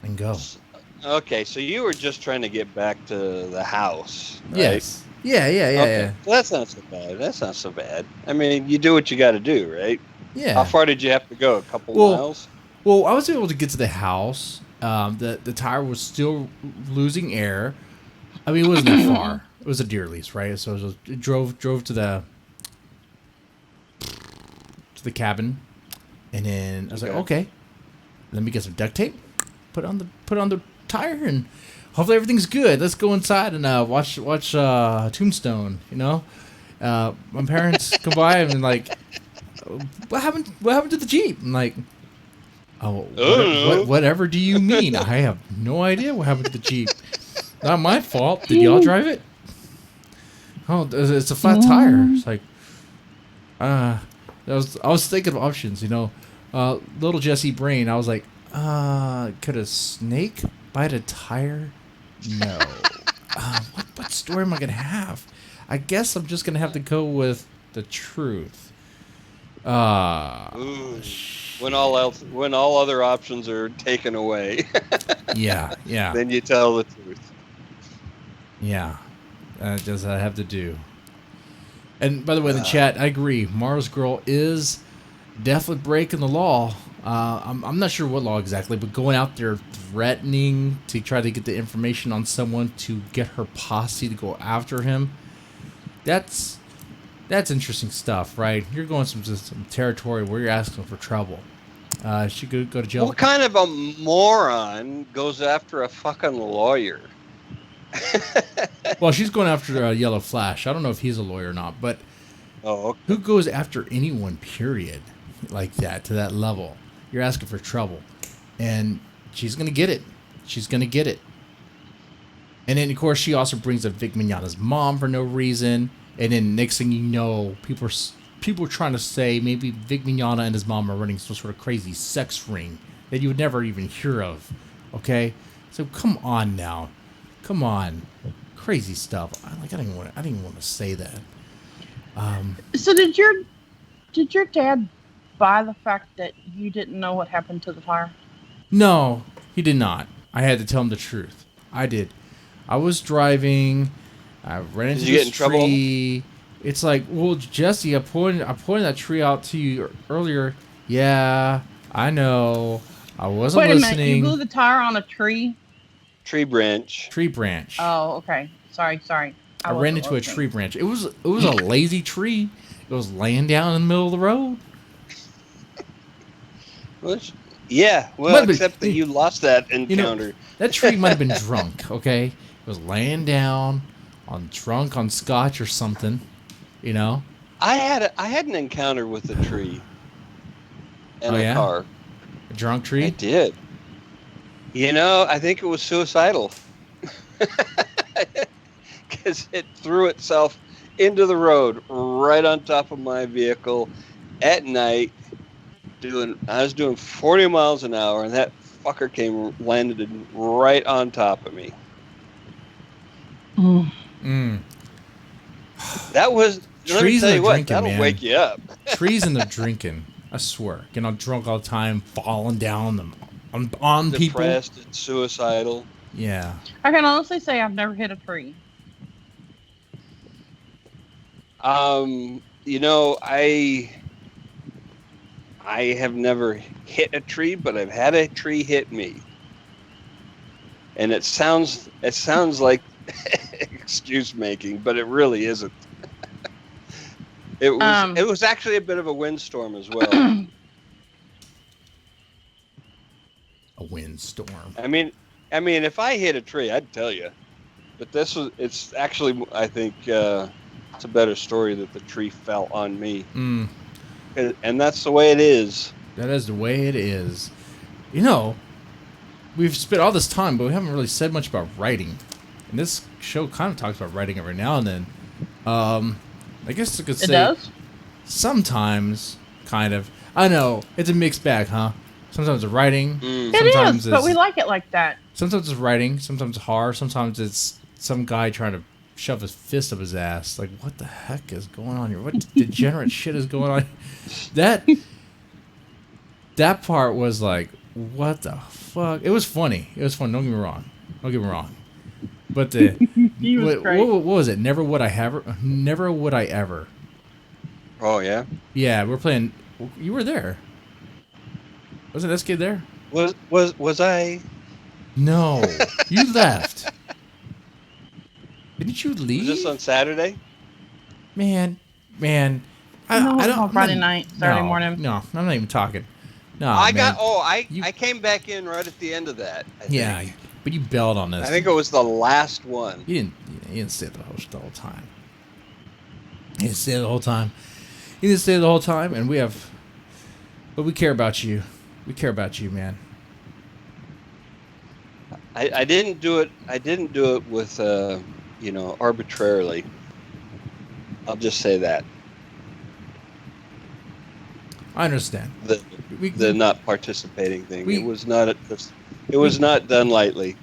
and go. Okay, so you were just trying to get back to the house, right? Yes. Yeah. Okay. Well, that's not so bad. I mean, you do what you got to do, right? Yeah. How far did you have to go? A couple miles? Well, I was able to get to the house. The tire was still losing air. I mean, it wasn't that far. It was a deer lease, right? So it drove to the cabin, and then I was like, okay, let me get some duct tape, put on the tire, and hopefully everything's good. Let's go inside and watch Tombstone. You know, my parents come by and like, what happened to the Jeep? I'm like, oh, whatever do you mean? I have no idea what happened to the Jeep. Not my fault. Did y'all drive it? Oh, it's a flat tire. It's like, I was thinking of options, you know. Little Jesse brain, I was like, could a snake bite a tire? No. What story am I going to have? I guess I'm just going to have to go with the truth. Ooh. When all other options are taken away. Yeah. Then you tell the truth. Yeah. That's just I have to do. And by the way, in the chat, I agree. Mars Girl is definitely breaking the law. I'm not sure what law exactly, but going out there threatening to try to get the information on someone to get her posse to go after him. That's interesting stuff, right? You're going some territory where you're asking for trouble. She could go to jail. What kind of a moron goes after a fucking lawyer? Well, she's going after Yellow Flash. I don't know if he's a lawyer or not, but okay. Who goes after anyone, period, like that, to that level? You're asking for trouble. And she's going to get it. She's going to get it. And then, of course, she also brings up Vic Mignogna's mom for no reason. And then next thing you know, people are trying to say maybe Vic Mignogna and his mom are running some sort of crazy sex ring that you would never even hear of. Okay? So come on now. Come on. Crazy stuff. I didn't even want to say that. So did your dad buy the fact that you didn't know what happened to the tire? No, he did not. I had to tell him the truth. I did. I was driving. I ran into this tree. It's like, well, Jesse, I pointed that tree out to you earlier. Yeah, I know. I wasn't listening. Wait a minute. You blew the tire on a tree? Tree branch. Tree branch. Oh, okay. Sorry. I ran into a tree branch. It was a lazy tree. It was laying down in the middle of the road. Yeah, well, except that you lost that encounter. You know, that tree might have been drunk, okay? It was laying down, drunk on scotch or something, you know? I had an encounter with a tree in a car. A drunk tree? I did. You know, I think it was suicidal. Because it threw itself into the road right on top of my vehicle at night. I was doing 40 miles an hour, and that fucker landed right on top of me. That was trees and drinking, that'll man. Wake you up. Trees and the drinking, I swear. Getting all drunk all the time, falling down on people. Depressed and suicidal. Yeah. I can honestly say I've never hit a tree. You know, I have never hit a tree, but I've had a tree hit me. And it sounds like excuse making, but it really isn't. It was actually a bit of a windstorm as well. A windstorm. I mean, if I hit a tree, I'd tell you. But it's actually, I think, it's a better story that the tree fell on me. And that's the way it is. That is the way it is. You know, we've spent all this time, but we haven't really said much about writing. And this show kind of talks about writing every now and then. I guess I could say... It does? Sometimes, kind of. I know, it's a mixed bag, huh? Sometimes it's writing. It is, but we like it like that. Sometimes it's writing, sometimes it's horror, sometimes it's some guy trying to shove his fist up his ass. Like, what the heck is going on here? What degenerate shit is going on? That part was like, what the fuck? It was funny. It was fun. Don't get me wrong. But what was it? Never would I ever. Oh yeah. Yeah, we're playing. You were there. Wasn't this kid there? Was I? No, you left. Didn't you leave? Was this on Saturday? Man. I don't. Friday night, Saturday morning. No, I'm not even talking. No, I came back in right at the end of that. Yeah, but you bailed on this. I think it was the last one. You didn't stay the whole time. You didn't stay the whole time. And but we care about you. We care about you, man. I didn't do it. I didn't do it with arbitrarily. I'll just say that I understand. the not participating thing. It was not done lightly.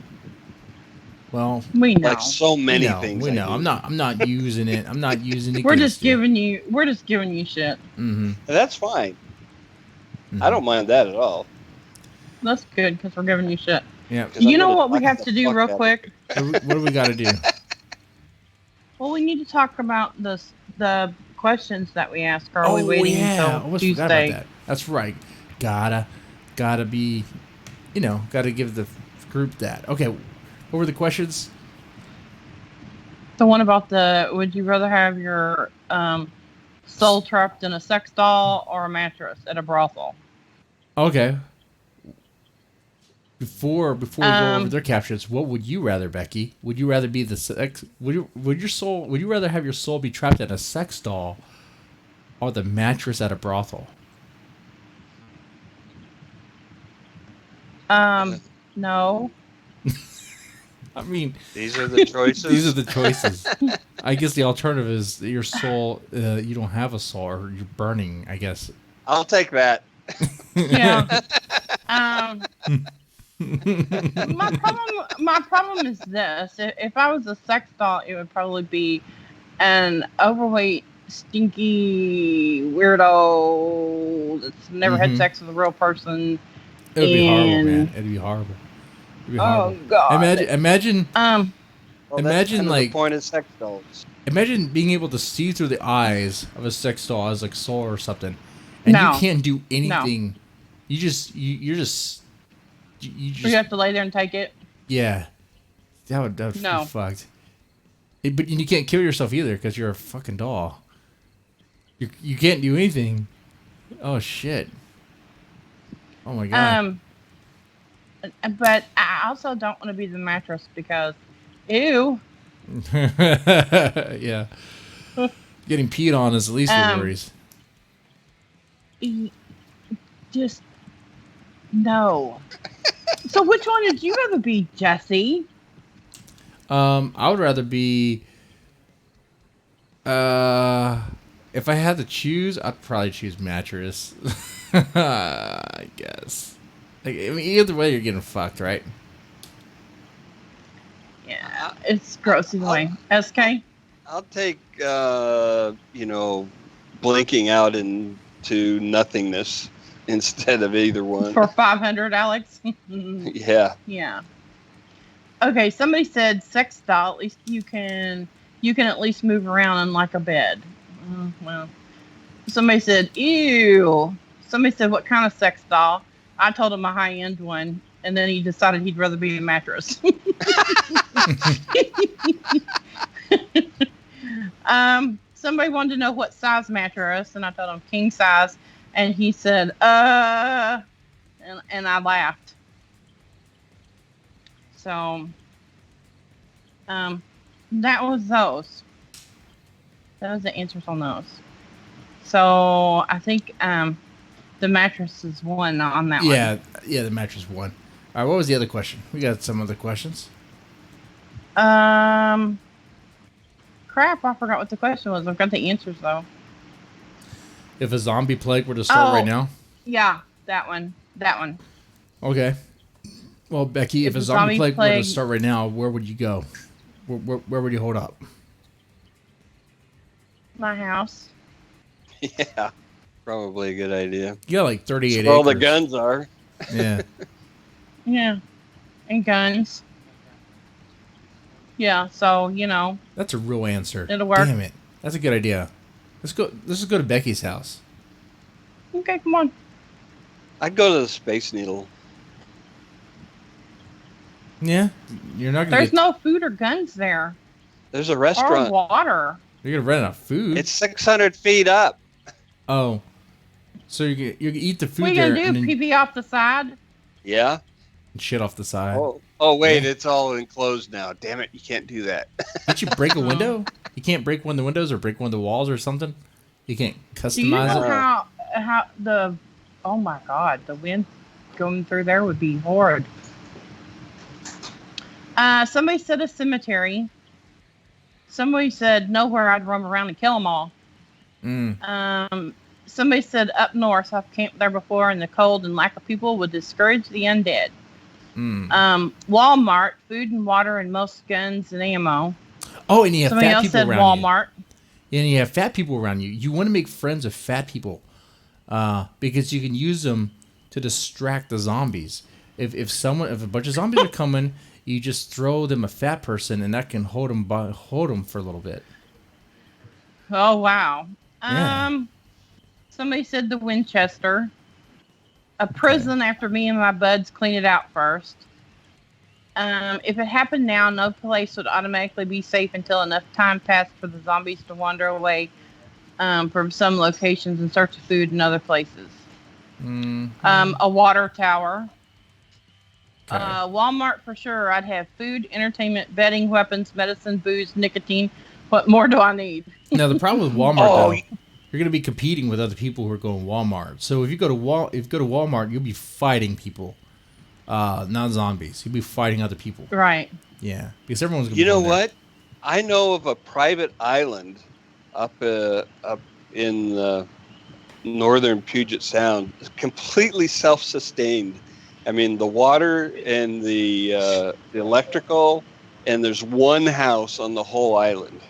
Well, We know. Like so many things. We know. I'm not using it. I'm not using it. We're just giving you shit. Mm-hmm. That's fine. Mm-hmm. I don't mind that at all. That's good because we're giving you shit. Yeah. You know what we have to do real quick? What do we got to do? Well, we need to talk about the questions that we ask. Are we waiting until Tuesday? Forgot about that. That's right. Gotta be, gotta give the group that. Okay, what were the questions? The one about would you rather have your soul trapped in a sex doll or a mattress at a brothel? Okay. Before we go over their captions, what would you rather, Becky? Would you rather be the sex? Would you rather have your soul be trapped in a sex doll, or the mattress at a brothel? No. I mean, these are the choices. These are the choices. I guess the alternative is your soul. You don't have a soul, or you're burning. I guess. I'll take that. Yeah. My problem is this: if I was a sex doll, it would probably be an overweight, stinky weirdo that's never had sex with a real person. It would be horrible, man. It'd be horrible. Oh God! Imagine. Imagine like the point of sex dolls. Imagine being able to see through the eyes of a sex doll as like soul or something, and you can't do anything. No. You have to lay there and take it. Yeah, that would be fucked. But you can't kill yourself either because you're a fucking doll. You can't do anything. Oh shit. Oh my god. But I also don't want to be the mattress because, ew. Yeah. Getting peed on is the least of worries. Just no. So which one would you rather be, Jesse? I would rather be. If I had to choose, I'd probably choose mattress. I guess. Like, I mean, either way, you're getting fucked, right? Yeah, it's gross either way. SK? I'll take, blinking out into nothingness instead of either one. For 500, Alex? Yeah. Yeah. Okay, somebody said sex doll. At least you can at least move around in like a bed. Well, somebody said, ew. Somebody said, what kind of sex doll? I told him a high-end one, and then he decided he'd rather be a mattress. Somebody wanted to know what size mattress, and I told him king size, and he said, and I laughed. So, that was those. That was the answers on those. So, I think, the mattress is one on that one. Yeah, the mattress won. All right, what was the other question? We got some other questions. Crap, I forgot what the question was. I've got the answers, though. If a zombie plague were to start right now? Yeah, that one. Okay. Well, Becky, if a zombie plague were to start right now, where would you go? Where would you hold up? My house. Yeah. Probably a good idea. You got like 38 acres. Where all the guns are. Yeah. Yeah. And guns. Yeah, so, That's a real answer. It'll work. Damn it. That's a good idea. Let's go to Becky's house. Okay, come on. I'd go to the Space Needle. Yeah? You're not gonna There's no food or guns there. There's a restaurant. Or water. You're gonna run out of food? It's 600 feet up. Oh. So you can eat the food what there. What are you going to do? Pee off the side? Yeah. And shit off the side. Oh wait, it's all enclosed now. Damn it, you can't do that. Can't you break a window? You can't break one of the windows or break one of the walls or something? You can't customize do you know it? how the... Oh my God, the wind going through there would be horrid. Somebody said a cemetery. Somebody said nowhere I'd roam around and kill them all. Somebody said up north. I've camped there before, and the cold and lack of people would discourage the undead. Walmart, food and water, and most guns and ammo. Oh, and you have Somebody fat else people said around Walmart. you. And you have fat people around you. You want to make friends with fat people because you can use them to distract the zombies. If a bunch of zombies are coming, you just throw them a fat person, and that can hold them for a little bit. Oh wow. Yeah. Somebody said the Winchester. A prison after me and my buds clean it out first. If it happened now, no place would automatically be safe until enough time passed for the zombies to wander away from some locations in search of food in other places. A water tower. Walmart for sure. I'd have food, entertainment, bedding, weapons, medicine, booze, nicotine. What more do I need? Now the problem with Walmart, though, you're going to be competing with other people who are going Walmart. So if you go to Walmart, you'll be fighting people, not zombies. You'll be fighting other people. Right. Yeah, because everyone's going to. You know what? I know of a private island up in the northern Puget Sound, completely self-sustained. I mean, the water and the electrical, and there's one house on the whole island.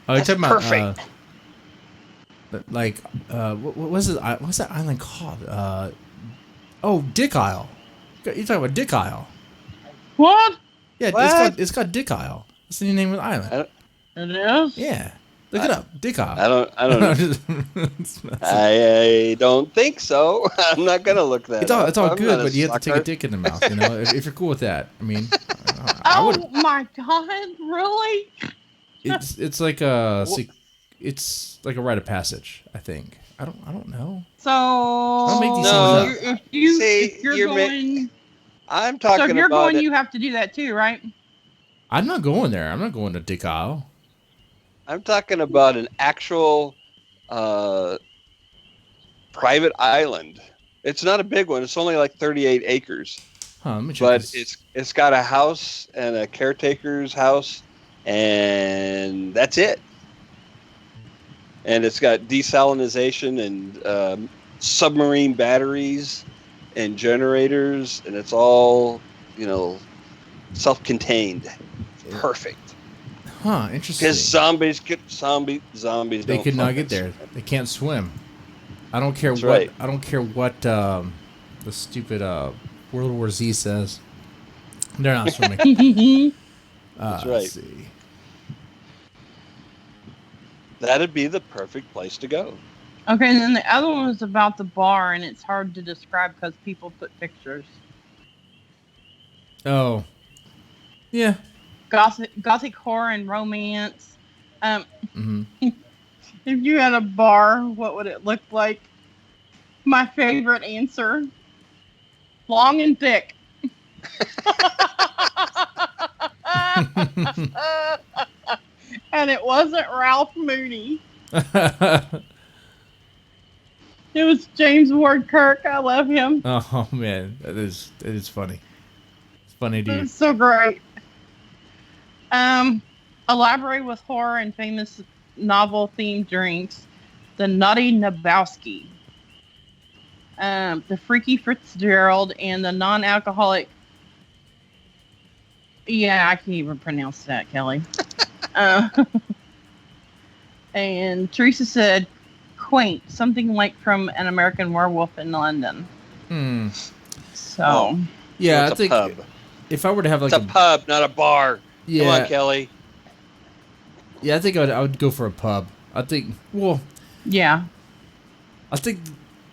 Oh, you're talking about perfect. What's that island called? Dick Isle. You're talking about Dick Isle. What? Yeah, it's got Dick Isle. That's the name of the island. It is? Yeah. Look it up. Dick Isle. I don't I don't think so. I'm not gonna look that up. It's all good, but you have to take a dick in the mouth, you know, if you're cool with that. I mean, my God, really? It's like a rite of passage, I think. I don't know. So I'll make these things up. If you're going, I'm talking about. So if you're going, you have to do that too, right? I'm not going there. I'm not going to Dick Isle. I'm talking about an actual private island. It's not a big one. It's only like 38 acres. Huh, let me check but this. it's got a house and a caretaker's house, and that's it. And it's got desalinization and submarine batteries and generators, and it's all, self-contained. Perfect. Huh, interesting. Because zombies they could not get there. They can't swim. I don't care I don't care what the stupid World War Z says. They're not swimming. That's right. Let's see. That'd be the perfect place to go. Okay, and then the other one was about the bar, and it's hard to describe because people put pictures. Oh. Yeah. Gothic horror and romance. If you had a bar, what would it look like? My favorite answer: long and thick. And it wasn't Ralph Mooney. It was James Ward Kirk. I love him. Oh man, that is funny. It's funny, dude. It's so great. Elaborate with horror and famous novel themed drinks. The Nutty Nabowski. The Freaky Fitzgerald and the non-alcoholic. Yeah, I can't even pronounce that, Kelly. And Teresa said, quaint, something like from An American Werewolf in London. So, yeah, so I think pub. If I were to have like it's a pub, not a bar. Yeah. Come on, Kelly. Yeah, I think I would go for a pub. I think. yeah.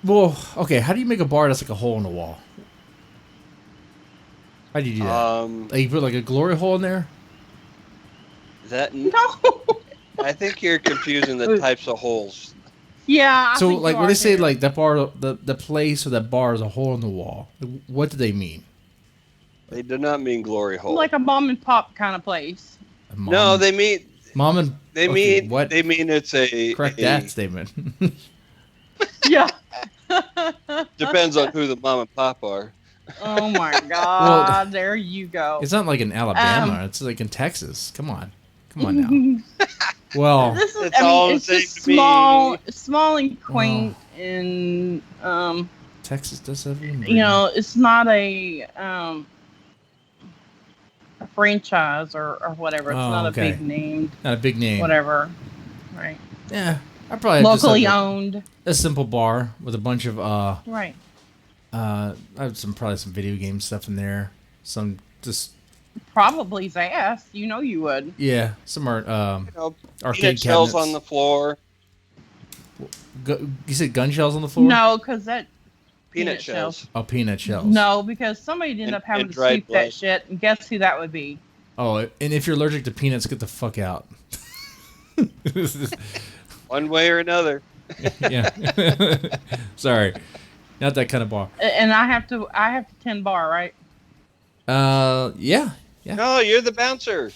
Okay. How do you make a bar that's like a hole in the wall? How do you do that? Like you put like a glory hole in there? No. I think you're confusing the types of holes. Yeah. So like when they say like that bar, the place or that bar is a hole in the wall, what do they mean? They do not mean glory hole. Like a mom and pop kind of place. No, they mean mom and mean what? They mean it's a correct that statement. Yeah. Depends on who the mom and pop are. Oh my God! There you go. It's not like in Alabama. It's like in Texas. Come on now. Well, This is. It's I all mean, the it's same just to me. small and quaint, and Texas does have a it's not a franchise or whatever. It's not a big name. Not a big name. Whatever. Right. Yeah, I probably Locally just owned. a simple bar with a bunch of Right. I have probably some video game stuff in there. Some just Probably Zass. You know you would. yeah, some are arcade Peanut shells cabinets on the floor. You said gun shells on the floor? No, because that Peanut shells. Oh, peanut shells. No, because somebody'd end And- up having and to dried sweep blood. that shit, and guess who that would be? Oh, and if you're allergic to peanuts, get the fuck out. One way or another. Yeah. Sorry, not that kind of bar. And I have to tend bar, right? Yeah. No, you're the bouncer.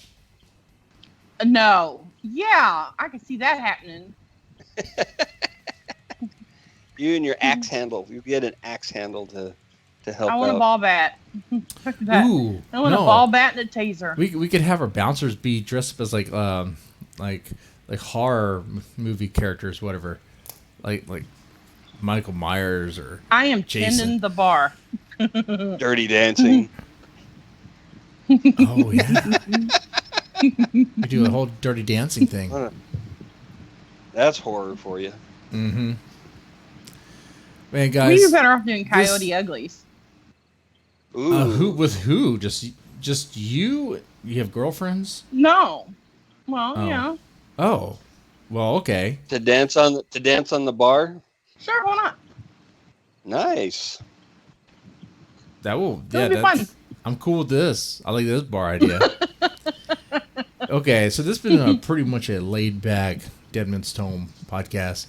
No. Yeah, I can see that happening. You and your axe handle. You get an axe handle to help I want out. a ball bat. Fuck that. Ooh, I want a ball bat and a taser. We could have our bouncers be dressed up as like horror movie characters, whatever, like Michael Myers or I am Jason. tending the bar. Dirty dancing. Oh yeah, we do a whole dirty dancing thing. That's horror for you. Mm-hmm. Man, guys, We'd be better off doing Coyote Uglies. Ooh. who with who? Just you? You have girlfriends? No. Well, Oh. yeah. Oh, well, okay. To dance on the bar? Sure, why not? Nice. That will. It'll be fun. I'm cool with this. I like this bar idea. Okay, so this has been pretty much a laid back Deadman's Tome podcast.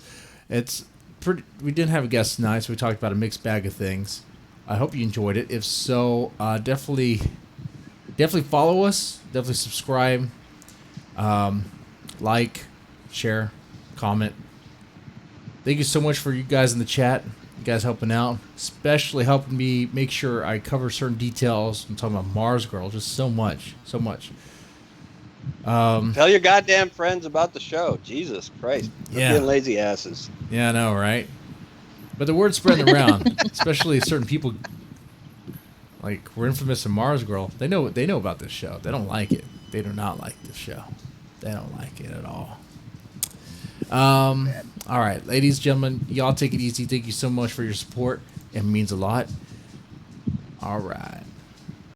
It's pretty. We didn't have a guest tonight, so we talked about a mixed bag of things. I hope you enjoyed it. If so, definitely follow us. Definitely subscribe. Like, share, comment. Thank you so much for you guys in the chat. You guys helping out, especially helping me make sure I cover certain details. I'm talking about Mars Girl, just so much. Tell your goddamn friends about the show. Jesus Christ. Quit Yeah. being lazy asses. Yeah, I know, right? But the word's spreading around, especially certain people. Like, we're infamous in Mars Girl. They know about this show. They don't like it. They do not like this show. They don't like it at all. All right, ladies, gentlemen, y'all take it easy. Thank you so much for your support. It means a lot. All right.